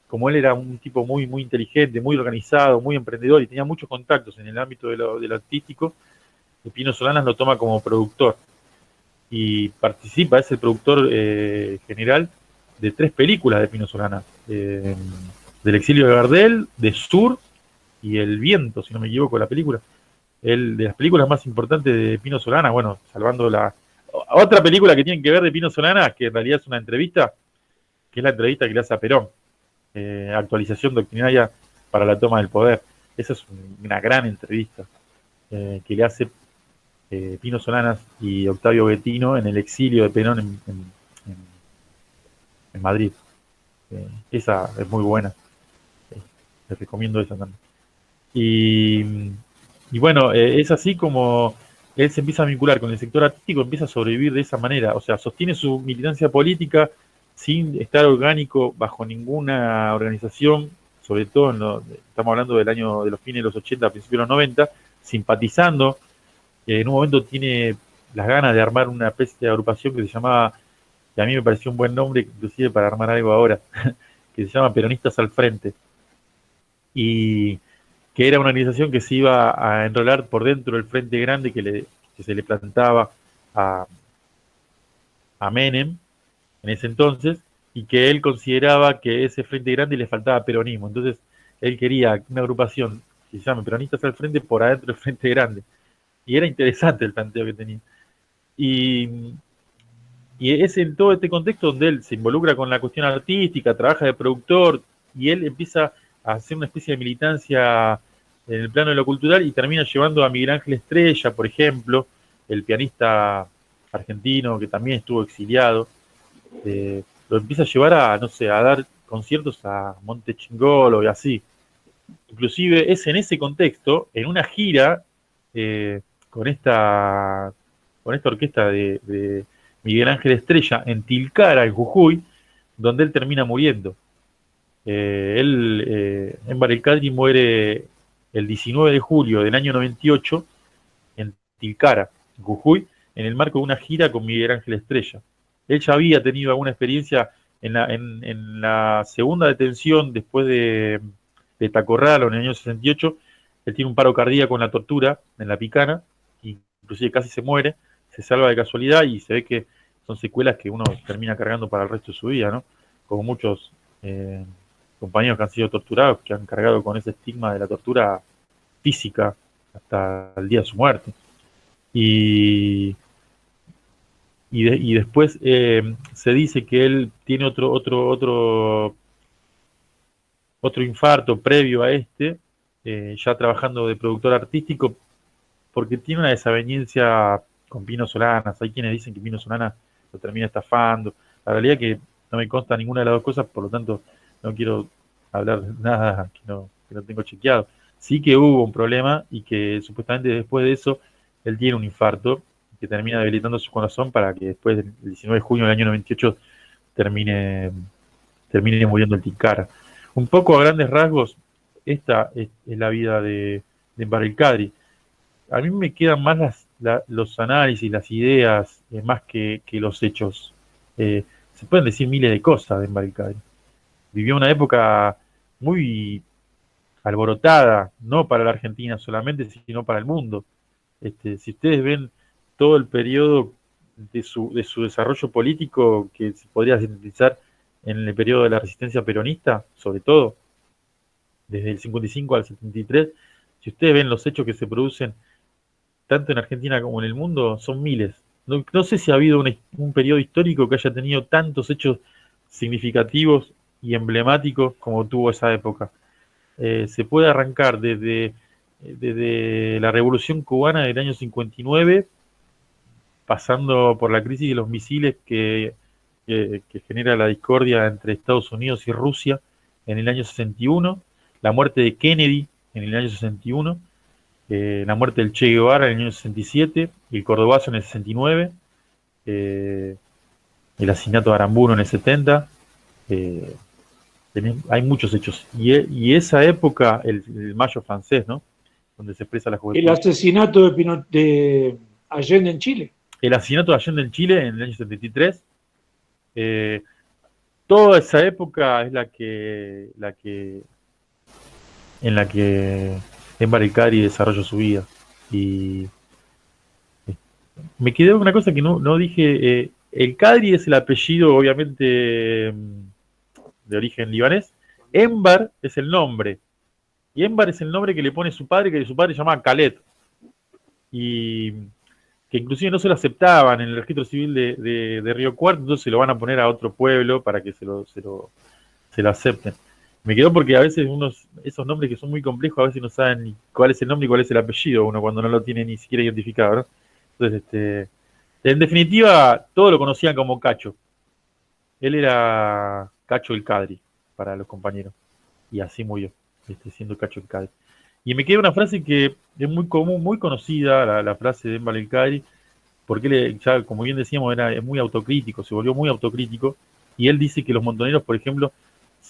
como él era un tipo muy, muy inteligente, muy organizado, muy emprendedor y tenía muchos contactos en el ámbito de lo artístico, Pino Solanas lo toma como productor y participa, es el productor general de 3 películas de Pino Solanas, del exilio de Gardel, de Sur y El viento, si no me equivoco, la película. De las películas más importantes de Pino Solanas, bueno, salvando otra película que tiene que ver de Pino Solanas, que en realidad es una entrevista, que es la entrevista que le hace a Perón, actualización doctrinaria para la toma del poder. Esa es una gran entrevista que le hace Pino Solanas y Octavio Bettino en el exilio de Perón en Madrid. Esa es muy buena. Les recomiendo esa también. Y bueno, es así como él se empieza a vincular con el sector artístico, empieza a sobrevivir de esa manera. O sea, sostiene su militancia política sin estar orgánico bajo ninguna organización, sobre todo, estamos hablando del año de los fines de los 80, principios de los 90, simpatizando. En un momento tiene las ganas de armar una especie de agrupación que se llamaba, que a mí me pareció un buen nombre, inclusive para armar algo ahora, que se llama Peronistas al Frente, y que era una organización que se iba a enrolar por dentro del Frente Grande que se le plantaba a Menem en ese entonces, y que él consideraba que ese Frente Grande le faltaba peronismo. Entonces él quería una agrupación que se llame Peronistas al Frente por adentro del Frente Grande. Y era interesante el planteo que tenía. Y es en todo este contexto donde él se involucra con la cuestión artística, trabaja de productor, y él empieza a hacer una especie de militancia en el plano de lo cultural y termina llevando a Miguel Ángel Estrella, por ejemplo, el pianista argentino que también estuvo exiliado, lo empieza a llevar a, no sé, a dar conciertos a Monte Chingolo y así. Inclusive es en ese contexto, en una gira con esta orquesta de Miguel Ángel Estrella en Tilcara, en Jujuy, donde él termina muriendo. Enver El Kadri muere el 19 de julio del año 98 en Tilcara, en Jujuy, en el marco de una gira con Miguel Ángel Estrella. Él ya había tenido alguna experiencia en la segunda detención después de Tacorralo en el año 68. Él tiene un paro cardíaco en la tortura, en la Picana, inclusive casi se muere, se salva de casualidad y se ve que son secuelas que uno termina cargando para el resto de su vida, ¿no? Como muchos compañeros que han sido torturados, que han cargado con ese estigma de la tortura física hasta el día de su muerte. Y después se dice que él tiene otro infarto previo a ya trabajando de productor artístico, porque tiene una desaveniencia con Pino Solanas. Hay quienes dicen que Pino Solanas lo termina estafando. La realidad es que no me consta ninguna de las dos cosas, por lo tanto no quiero hablar de nada que no tengo chequeado. Sí que hubo un problema y que supuestamente después de eso él tiene un infarto que termina debilitando su corazón para que después del 19 de junio del año 98 termine muriendo el Tilcara. Un poco a grandes rasgos, esta es la vida de Enver El Kadri. A mí me quedan más los análisis, las ideas, más que los hechos. Se pueden decir miles de cosas de Enver El Kadri. Vivió una época muy alborotada, no para la Argentina solamente, sino para el mundo. Si ustedes ven todo el periodo de su desarrollo político, que se podría sintetizar en el periodo de la resistencia peronista, sobre todo, desde el 55 al 73, si ustedes ven los hechos que se producen tanto en Argentina como en el mundo, son miles. No sé si ha habido un periodo histórico que haya tenido tantos hechos significativos y emblemáticos como tuvo esa época. Se puede arrancar desde la Revolución Cubana del año 59, pasando por la crisis de los misiles que genera la discordia entre Estados Unidos y Rusia en el año 61, la muerte de Kennedy en el año 61, la muerte del Che Guevara en el año 67, el Cordobazo en el 69, el asesinato de Aramburu en el 70. Hay muchos hechos. Y esa época, el Mayo francés, ¿no? Donde se expresa la juventud. El asesinato de Allende en Chile. El asesinato de Allende en Chile en el año 73. Toda esa época es en la que Enver El Kadri desarrolló su vida. Y me quedé una cosa que no dije. El Kadri es el apellido, obviamente, de origen libanés. Enver es el nombre. Y Enver es el nombre que le pone su padre, que su padre se llamaba Khaled. Y que inclusive no se lo aceptaban en el registro civil de Río Cuarto, entonces se lo van a poner a otro pueblo para que se lo acepten. Me quedó porque a veces esos nombres que son muy complejos, a veces no saben ni cuál es el nombre y cuál es el apellido, uno cuando no lo tiene ni siquiera identificado, ¿no? Entonces, en definitiva, todos lo conocían como Cacho. Él era Cacho El Kadri para los compañeros. Y así murió, siendo Cacho El Kadri. Y me queda una frase que es muy común, muy conocida, la frase de Enver El Kadri, porque él, ya, como bien decíamos, es muy autocrítico, se volvió muy autocrítico, y él dice que los montoneros, por ejemplo,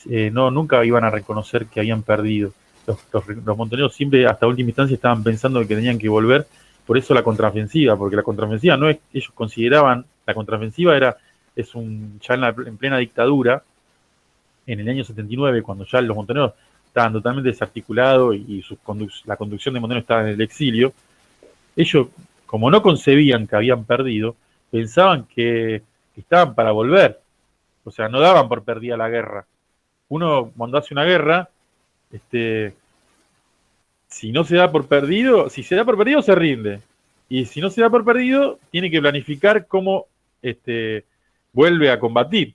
nunca iban a reconocer que habían perdido. Los montoneros siempre, hasta última instancia, estaban pensando que tenían que volver, por eso la contraofensiva, porque la contraofensiva no es, ellos consideraban, la contraofensiva ya en plena dictadura, en el año 79, cuando ya los montoneros estaban totalmente desarticulados y la conducción de montoneros estaba en el exilio, ellos, como no concebían que habían perdido, pensaban que estaban para volver, o sea, no daban por perdida la guerra. Uno, cuando hace una guerra, si no se da por perdido, si se da por perdido, se rinde. Y si no se da por perdido, tiene que planificar cómo vuelve a combatir.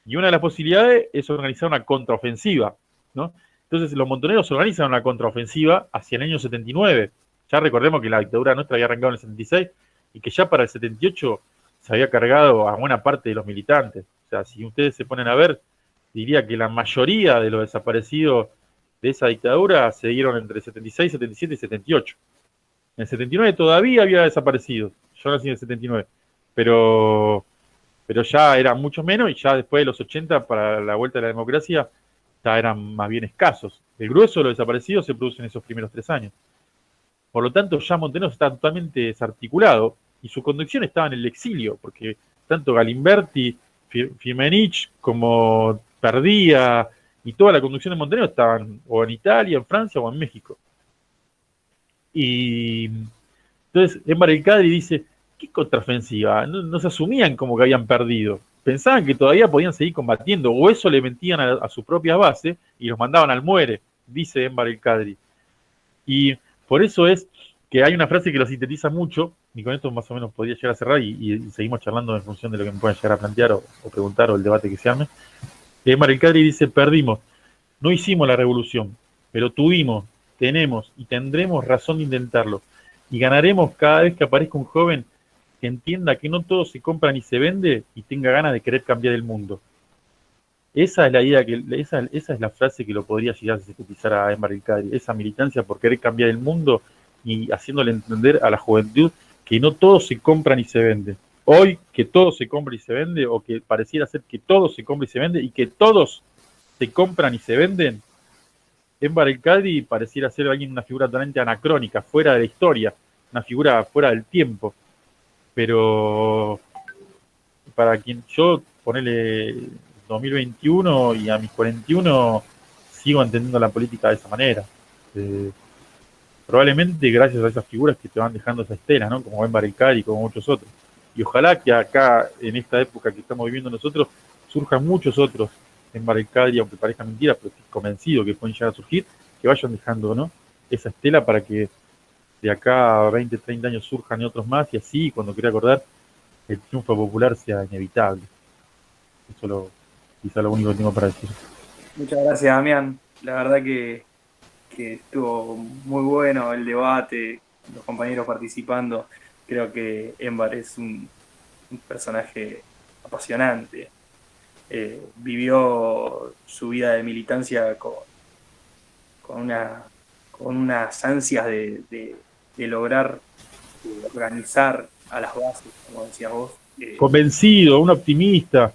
Y una de las posibilidades es organizar una contraofensiva, ¿no? Entonces los montoneros organizan una contraofensiva hacia el año 79. Ya recordemos que la dictadura nuestra había arrancado en el 76 y que ya para el 78 se había cargado a buena parte de los militantes. O sea, si ustedes se ponen a ver, diría que la mayoría de los desaparecidos de esa dictadura se dieron entre 76, 77 y 78. En el 79 todavía había desaparecidos. Yo nací en el 79. Pero ya eran mucho menos y ya después de los 80, para la vuelta de la democracia, ya eran más bien escasos. El grueso de los desaparecidos se produce en esos primeros 3 años. Por lo tanto, ya Montoneros está totalmente desarticulado y su conducción estaba en el exilio, porque tanto Galimberti, Firmenich como Perdía y toda la conducción de Montoneros estaban o en Italia, en Francia o en México. Y entonces Enver el Cadri dice, ¿qué contraofensiva? No se asumían como que habían perdido. Pensaban que todavía podían seguir combatiendo, o eso le mentían a su propia base y los mandaban al muere, dice Enver el Cadri. Y por eso es que hay una frase que lo sintetiza mucho, y con esto más o menos podría llegar a cerrar y seguimos charlando en función de lo que me puedan llegar a plantear o preguntar o el debate que se arme. Enver el Cadri dice, perdimos, no hicimos la revolución, pero tuvimos, tenemos y tendremos razón de intentarlo. Y ganaremos cada vez que aparezca un joven que entienda que no todo se compra ni se vende y tenga ganas de querer cambiar el mundo. Esa es la idea, esa es la frase que lo podría llegar a sintetizar a Enver el Cadri, esa militancia por querer cambiar el mundo y haciéndole entender a la juventud que no todo se compra ni se vende. Hoy que todo se compra y se vende, o que pareciera ser que todo se compra y se vende, y que todos se compran y se venden, Enver el Cadri pareciera ser una figura totalmente anacrónica, fuera de la historia, una figura fuera del tiempo. Pero para quien yo, ponele 2021 y a mis 41, sigo entendiendo la política de esa manera. Probablemente gracias a esas figuras que te van dejando esa estela, ¿no? Como Enver el Cadri y como muchos otros. Y ojalá que acá, en esta época que estamos viviendo nosotros, surjan muchos otros Enver el Cadri, aunque parezca mentira, pero estoy convencido que pueden llegar a surgir, que vayan dejando, ¿no?, esa estela para que de acá a 20, 30 años surjan otros más, y así, cuando quiera acordar, el triunfo popular sea inevitable. Eso quizá lo único que tengo para decir. Muchas gracias, Damián. La verdad que estuvo muy bueno el debate, los compañeros participando. Creo que Enver es un personaje apasionante. Vivió su vida de militancia con unas ansias de lograr organizar a las bases, como decías vos. Convencido, un optimista,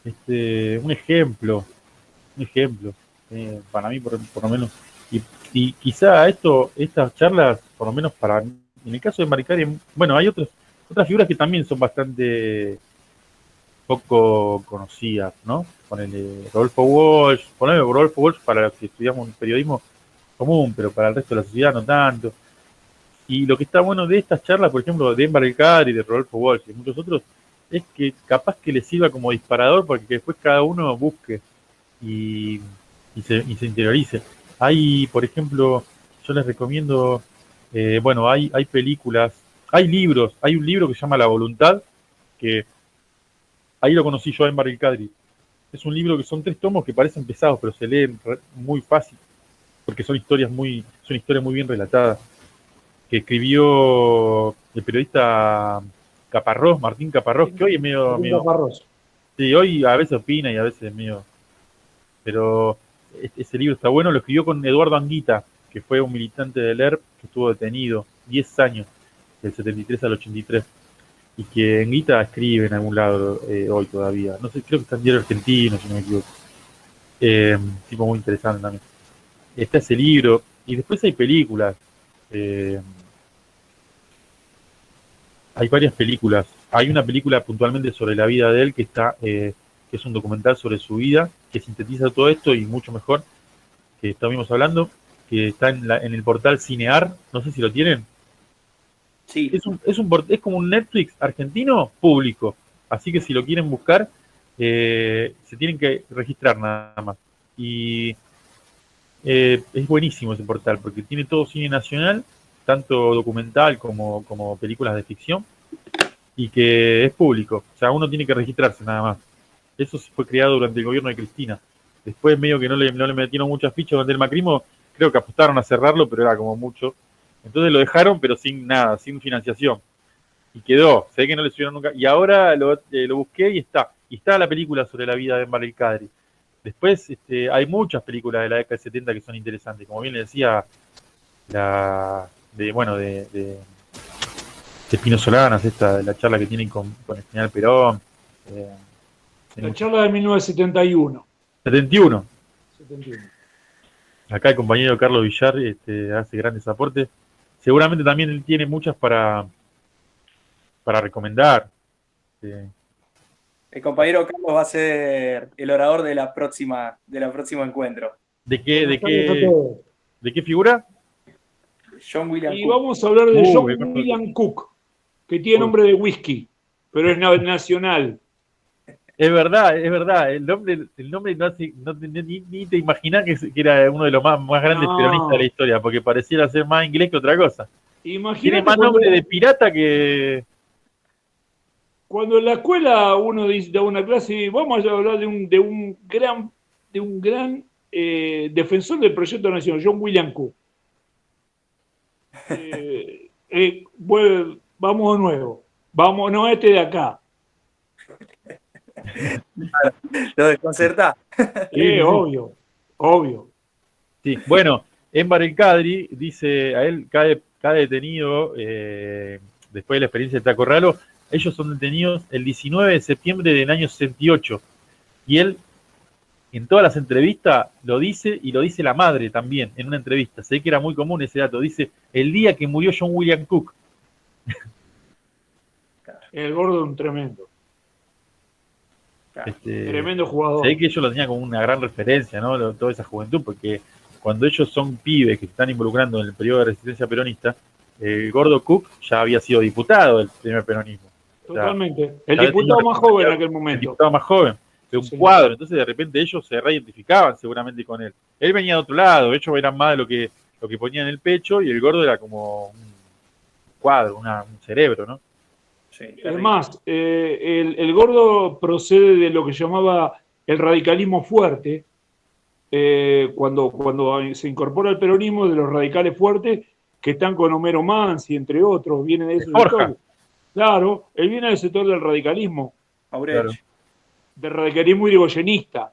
un ejemplo, para mí por lo menos. Y quizá estas charlas, por lo menos en el caso de Enver el Cadri, bueno, hay otras figuras que también son bastante poco conocidas, ¿no? Ponele Rodolfo Walsh, para los que estudiamos un periodismo común, pero para el resto de la sociedad no tanto. Y lo que está bueno de estas charlas, por ejemplo, de Enver el Cadri, de Rodolfo Walsh y muchos otros, es que capaz que les sirva como disparador porque después cada uno busque y se interiorice. Hay, por ejemplo, yo les recomiendo, bueno, hay películas, hay libros, hay un libro que se llama La Voluntad, que ahí lo conocí yo a Enver el Cadri. Es un libro que son 3 tomos que parecen pesados, pero se leen muy fácil, porque son historias muy bien relatadas, que escribió el periodista Caparrós, Martín Caparrós, que hoy es medio sí, hoy a veces opina y a veces es medio, pero ese libro está bueno. Lo escribió con Eduardo Anguita, que fue un militante del ERP que estuvo detenido 10 años, del 73 al 83. y que en Guita escribe en algún lado hoy todavía. No sé, creo que está en Diario Argentino, si no me equivoco. Tipo muy interesante también. Está ese libro, y después hay películas. Eh, Hay varias películas. Hay una película puntualmente sobre la vida de él que es un documental sobre su vida, que sintetiza todo esto y mucho mejor, que estábamos hablando, que está en el portal Cinear, no sé si lo tienen. Sí, Es como un Netflix argentino público, así que si lo quieren buscar, se tienen que registrar nada más. Y es buenísimo ese portal, porque tiene todo cine nacional, tanto documental como películas de ficción, y que es público. O sea, uno tiene que registrarse nada más. Eso fue creado durante el gobierno de Cristina. Después medio que no le metieron muchas fichas durante el macrismo, creo que apostaron a cerrarlo, pero era como mucho. Entonces lo dejaron, pero sin nada, sin financiación. Y quedó, sé que no le subieron nunca. Y ahora lo busqué y está. Y está la película sobre la vida de Enver el Kadri. Después hay muchas películas de la década del 70 que son interesantes. Como bien le decía, la de Pino Solanas, de la charla que tienen con el general Perón. La charla de 1971. 71. 71. Acá el compañero Carlos Villar hace grandes aportes. Seguramente también él tiene muchas para recomendar. el compañero Carlos va a ser el orador de la próximo encuentro. ¿De qué figura? John William Y Cook. vamos a hablar de John me acuerdo. William Cook, que tiene nombre de whisky, pero es nacional. Es verdad. El nombre ni te imaginás que era uno de los más grandes peronistas de la historia, porque pareciera ser más inglés que otra cosa. Imagínate Tiene más nombre de pirata que... Cuando en la escuela uno da una clase y vamos a hablar de un gran defensor del proyecto nacional, John William Cook. Vamos de nuevo. Vamos, no este de acá. Lo desconcertá. Obvio. Sí, bueno, Enver el Kadri dice, a él cae detenido después de la experiencia de Taco Ralo. Ellos son detenidos el 19 de septiembre del año 68. Y él, en todas las entrevistas, lo dice, y lo dice la madre también, en una entrevista. Sé que era muy común ese dato. Dice, el día que murió John William Cook. El gordo un tremendo. Tremendo jugador. Sé que ellos lo tenían como una gran referencia, ¿no? Toda esa juventud, porque cuando ellos son pibes que se están involucrando en el periodo de resistencia peronista, el gordo Cook ya había sido diputado del primer peronismo. Totalmente. O sea, el diputado más joven en aquel momento. El diputado más joven, de un cuadro. Entonces, de repente, ellos se reidentificaban seguramente con él. Él venía de otro lado, ellos eran más de lo que ponían en el pecho, y el gordo era como un cuadro, un cerebro, ¿no? Sí, además, el gordo procede de lo que llamaba el radicalismo fuerte. Cuando se incorpora al peronismo, de los radicales fuertes que están con Homero Mansi, entre otros, vienen de ese sector. Claro, él viene del sector del radicalismo. Claro. Del radicalismo irigoyenista.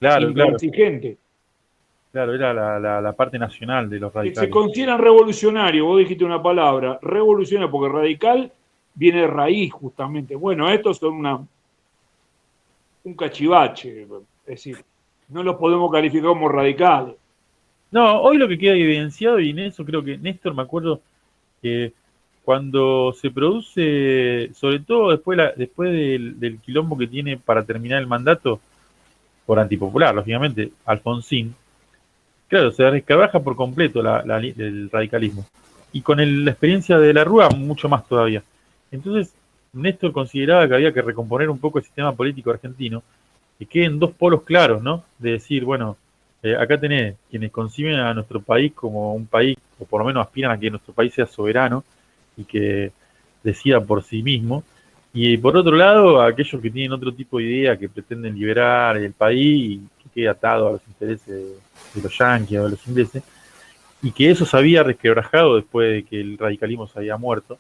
Claro. Exigente. Claro, era la parte nacional de los radicales. Se consideran revolucionarios, vos dijiste una palabra, revolucionario, porque radical viene de raíz, justamente. Bueno, estos son un cachivache, es decir, no los podemos calificar como radicales. No, hoy lo que queda evidenciado, y en eso creo que Néstor, me acuerdo que cuando se produce, sobre todo después del quilombo que tiene para terminar el mandato, por antipopular, lógicamente, Alfonsín, claro, se resquebraja por completo el radicalismo. Y con la experiencia de la Rúa, mucho más todavía. Entonces, Néstor consideraba que había que recomponer un poco el sistema político argentino, que queden dos polos claros, ¿no? De decir, bueno, acá tenés quienes conciben a nuestro país como un país, o por lo menos aspiran a que nuestro país sea soberano y que decida por sí mismo. Y por otro lado, aquellos que tienen otro tipo de idea, que pretenden liberar el país y que quede atado a los intereses de los yanquis o de los ingleses, y que eso se había resquebrajado después de que el radicalismo se había muerto,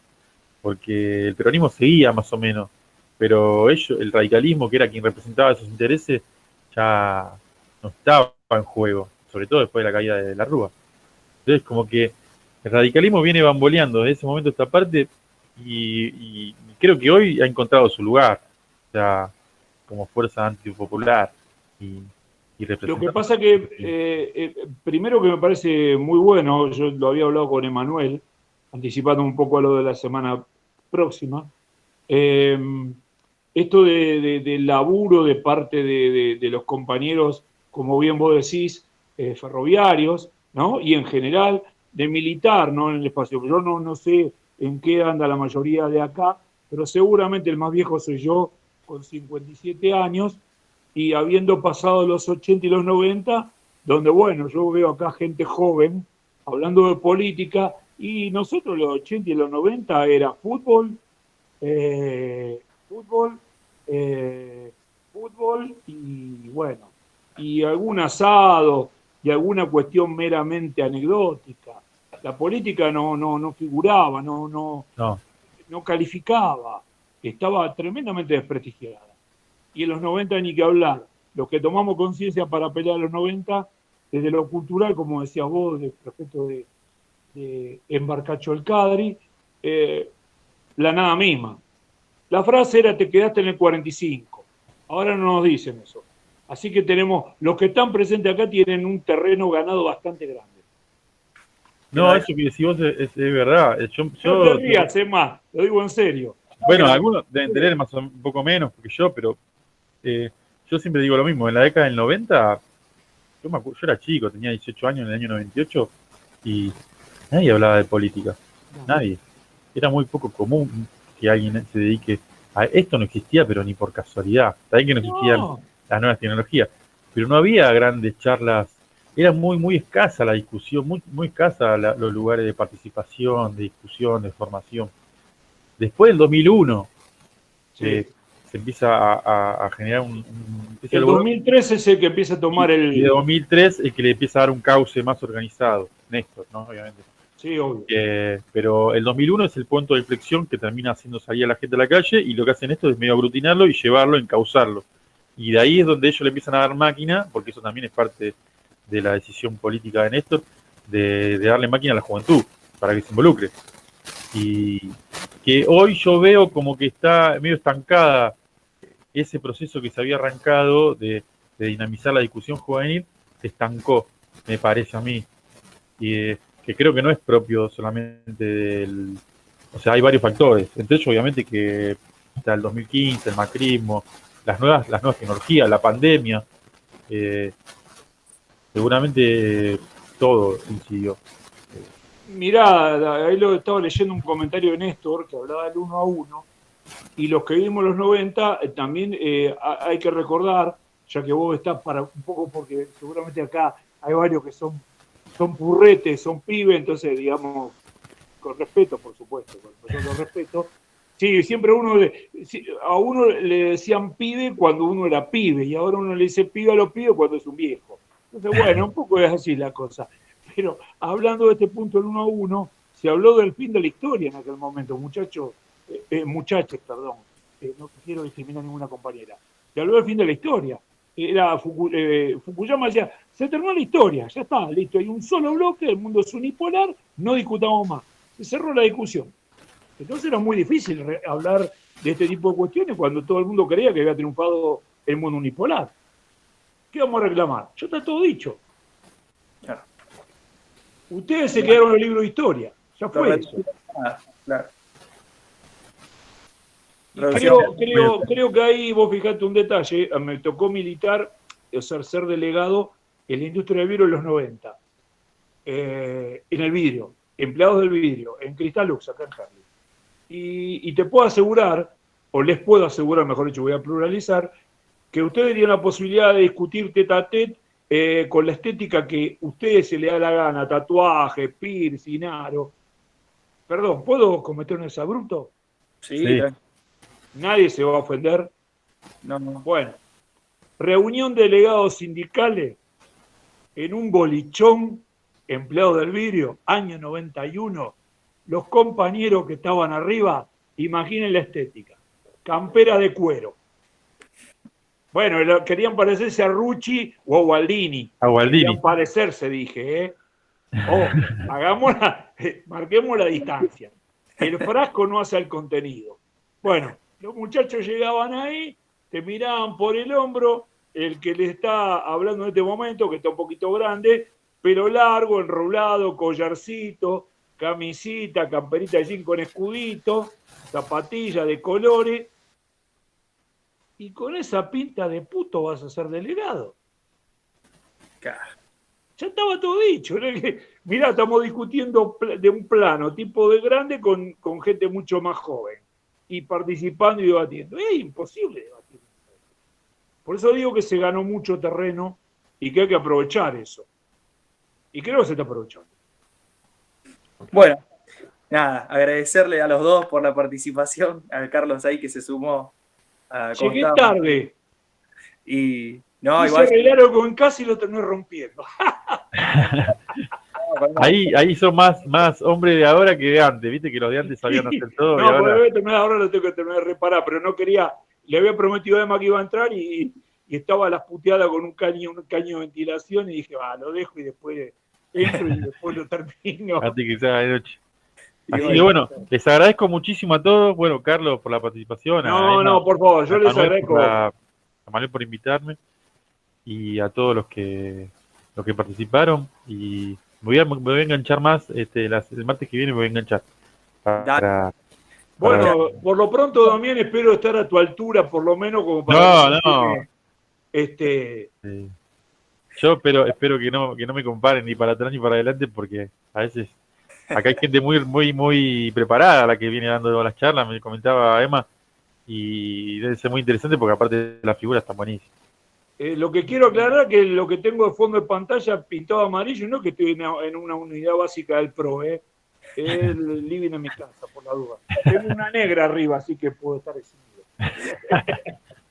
porque el peronismo seguía más o menos, pero el radicalismo, que era quien representaba esos intereses, ya no estaba en juego, sobre todo después de la caída de la Rúa. Entonces, como que el radicalismo viene bamboleando desde ese momento a esta parte, y creo que hoy ha encontrado su lugar, o sea, como fuerza antipopular y Lo que representante. pasa que, primero que me parece muy bueno, yo lo había hablado con Emanuel, anticipando un poco a lo de la semana próxima, esto del laburo de parte de los compañeros, como bien vos decís, ferroviarios, ¿no? Y en general, de militar, ¿no? En el espacio. Yo no sé en qué anda la mayoría de acá, pero seguramente el más viejo soy yo, con 57 años, y habiendo pasado los 80 y los 90, donde, bueno, yo veo acá gente joven hablando de política, y nosotros los 80 y los 90 era fútbol, fútbol, fútbol y bueno, y algún asado y alguna cuestión meramente anecdótica. La política no figuraba, No, no calificaba, estaba tremendamente desprestigiada. Y en los 90 ni que hablar. Los que tomamos conciencia para pelear a los 90, desde lo cultural, como decías vos, respecto de Embarcacho el Cadri, la nada misma. La frase era: te quedaste en el 45. Ahora no nos dicen eso. Así que los que están presentes acá tienen un terreno ganado bastante grande. no, eso que decís vos es verdad. No te rías, es más, lo digo en serio. Bueno, algunos deben tener un poco menos que yo, pero yo siempre digo lo mismo. En la década del 90, yo era chico, tenía 18 años en el año 98 y nadie hablaba de política. Nadie. Era muy poco común que alguien se dedique a esto. No existía, pero ni por casualidad. También que no existían las nuevas tecnologías, pero no había grandes charlas. Era muy escasa la discusión, muy escasa los lugares de participación, de discusión, de formación. Después del 2001 se empieza a generar el 2003 es el que empieza a tomar y de 2003 el que le empieza a dar un cauce más organizado, Néstor, ¿no? Obviamente. Sí, obvio. Pero el 2001 es el punto de inflexión que termina haciendo salir a la gente a la calle, y lo que hacen esto es medio aglutinarlo y llevarlo, encauzarlo. Y de ahí es donde ellos le empiezan a dar máquina, porque eso también es parte de la decisión política de Néstor, de darle máquina a la juventud, para que se involucre. Y que hoy yo veo como que está medio estancada ese proceso que se había arrancado de dinamizar la discusión juvenil, se estancó, me parece a mí. Y que creo que no es propio solamente del... O sea, hay varios factores. Entre ellos, obviamente, que está el 2015, el macrismo, las nuevas tecnologías, la pandemia. Seguramente todo incidió. Mirá, ahí lo estaba leyendo un comentario de Néstor que hablaba del 1 a 1, y los que vivimos los 90 también hay que recordar, ya que vos estás para un poco, porque seguramente acá hay varios que son purretes, son pibes, entonces, digamos, con respeto, por supuesto, con respeto. Sí, siempre a uno le decían pibe cuando uno era pibe, y ahora uno le dice pibe a los pibes cuando es un viejo. Entonces, bueno, un poco es así la cosa. Pero hablando de este punto del 1 a 1, se habló del fin de la historia en aquel momento, muchachos, perdón, no quiero discriminar a ninguna compañera. Se habló del fin de la historia. Fukuyama decía: se terminó la historia, ya está, listo, hay un solo bloque, el mundo es unipolar, no discutamos más. Se cerró la discusión. Entonces era muy difícil hablar de este tipo de cuestiones cuando todo el mundo creía que había triunfado el mundo unipolar. ¿Qué vamos a reclamar? Ya está todo dicho. Claro. Ustedes se quedaron en el libro de historia, ya fue eso. Claro. Creo que ahí vos fijate un detalle. Me tocó militar, o sea, ser delegado en la industria del vidrio en los 90. En el vidrio, empleados del vidrio, en Cristalux, acá en Harley. Y te puedo asegurar, o les puedo asegurar, mejor dicho, voy a pluralizar, que ustedes tenían la posibilidad de discutir tete a tete con la estética que a ustedes se les da la gana: tatuaje, piercing, aro. Perdón, ¿puedo cometer un exabrupto? Sí. Nadie se va a ofender. No. Bueno, reunión de delegados sindicales en un bolichón, empleados del vidrio, año 91. Los compañeros que estaban arriba, imaginen la estética: campera de cuero. Bueno, querían parecerse a Rucci o a Gualdini. Querían parecerse, dije, hagámosla, marquemos la distancia. El frasco no hace el contenido. Bueno, los muchachos llegaban ahí, te miraban por el hombro, el que le está hablando en este momento, que está un poquito grande, pelo largo, enrolado, collarcito, camisita, camperita de jean con escudito, zapatilla de colores, y con esa pinta de puto vas a ser delegado. Ya estaba todo dicho. ¿No? Mirá, estamos discutiendo de un plano tipo de grande con gente mucho más joven y participando y debatiendo. Es imposible debatir. Por eso digo que se ganó mucho terreno y que hay que aprovechar eso. Y creo que se está aprovechando. Bueno, nada, agradecerle a los dos por la participación, a Carlos ahí que se sumó a Llegué contarnos. tarde. Y no, Quise igual. arreglarlo con casi y lo terminé rompiendo. Ahí son más hombres de ahora que de antes, viste que los de antes sabían hacer todo. No, y ahora... ahora lo tengo que terminar de reparar, pero no quería, le había prometido a Emma que iba a entrar y estaba a las puteadas con un caño de ventilación y dije, lo dejo y después entro y después lo termino. Antes que sea de noche. Y Así que bueno, les agradezco muchísimo a todos. Bueno, Carlos, por la participación. No, por favor, yo les agradezco. A Manuel por invitarme y a todos los que participaron. Y me voy a enganchar más. El martes que viene me voy a enganchar. Bueno, por lo pronto, Damián, espero estar a tu altura, por lo menos como para... No. Yo espero que no me comparen ni para atrás ni para adelante, porque a veces acá hay gente muy preparada la que viene dando las charlas, me comentaba Emma, y debe ser muy interesante porque aparte las figuras están buenísimas. Lo que quiero aclarar es que lo que tengo de fondo de pantalla pintado amarillo, no que estoy en una unidad básica del PRO, es el living en mi casa, por la duda. Tengo una negra arriba, así que puedo estar exhibido.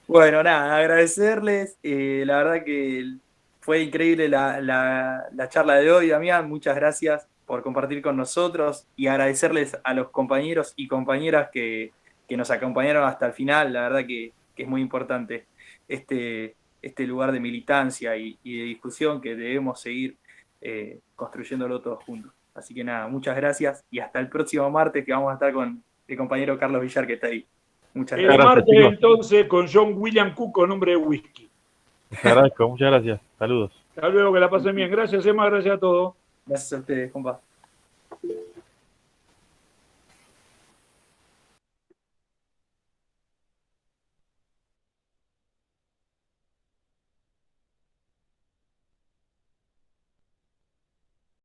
Bueno, nada, agradecerles. La verdad que fue increíble la charla de hoy, Damián. Muchas gracias por compartir con nosotros y agradecerles a los compañeros y compañeras que nos acompañaron hasta el final. La verdad que es muy importante este lugar de militancia y de discusión que debemos seguir construyéndolo todos juntos. Así que nada, muchas gracias y hasta el próximo martes que vamos a estar con el compañero Carlos Villar que está ahí. Muchas gracias. El martes entonces con John William Cook con nombre de whisky. Te agradezco, muchas gracias. Saludos. Hasta luego, que la pasen bien. Gracias, Emma, gracias a todos. Gracias a ustedes, compa.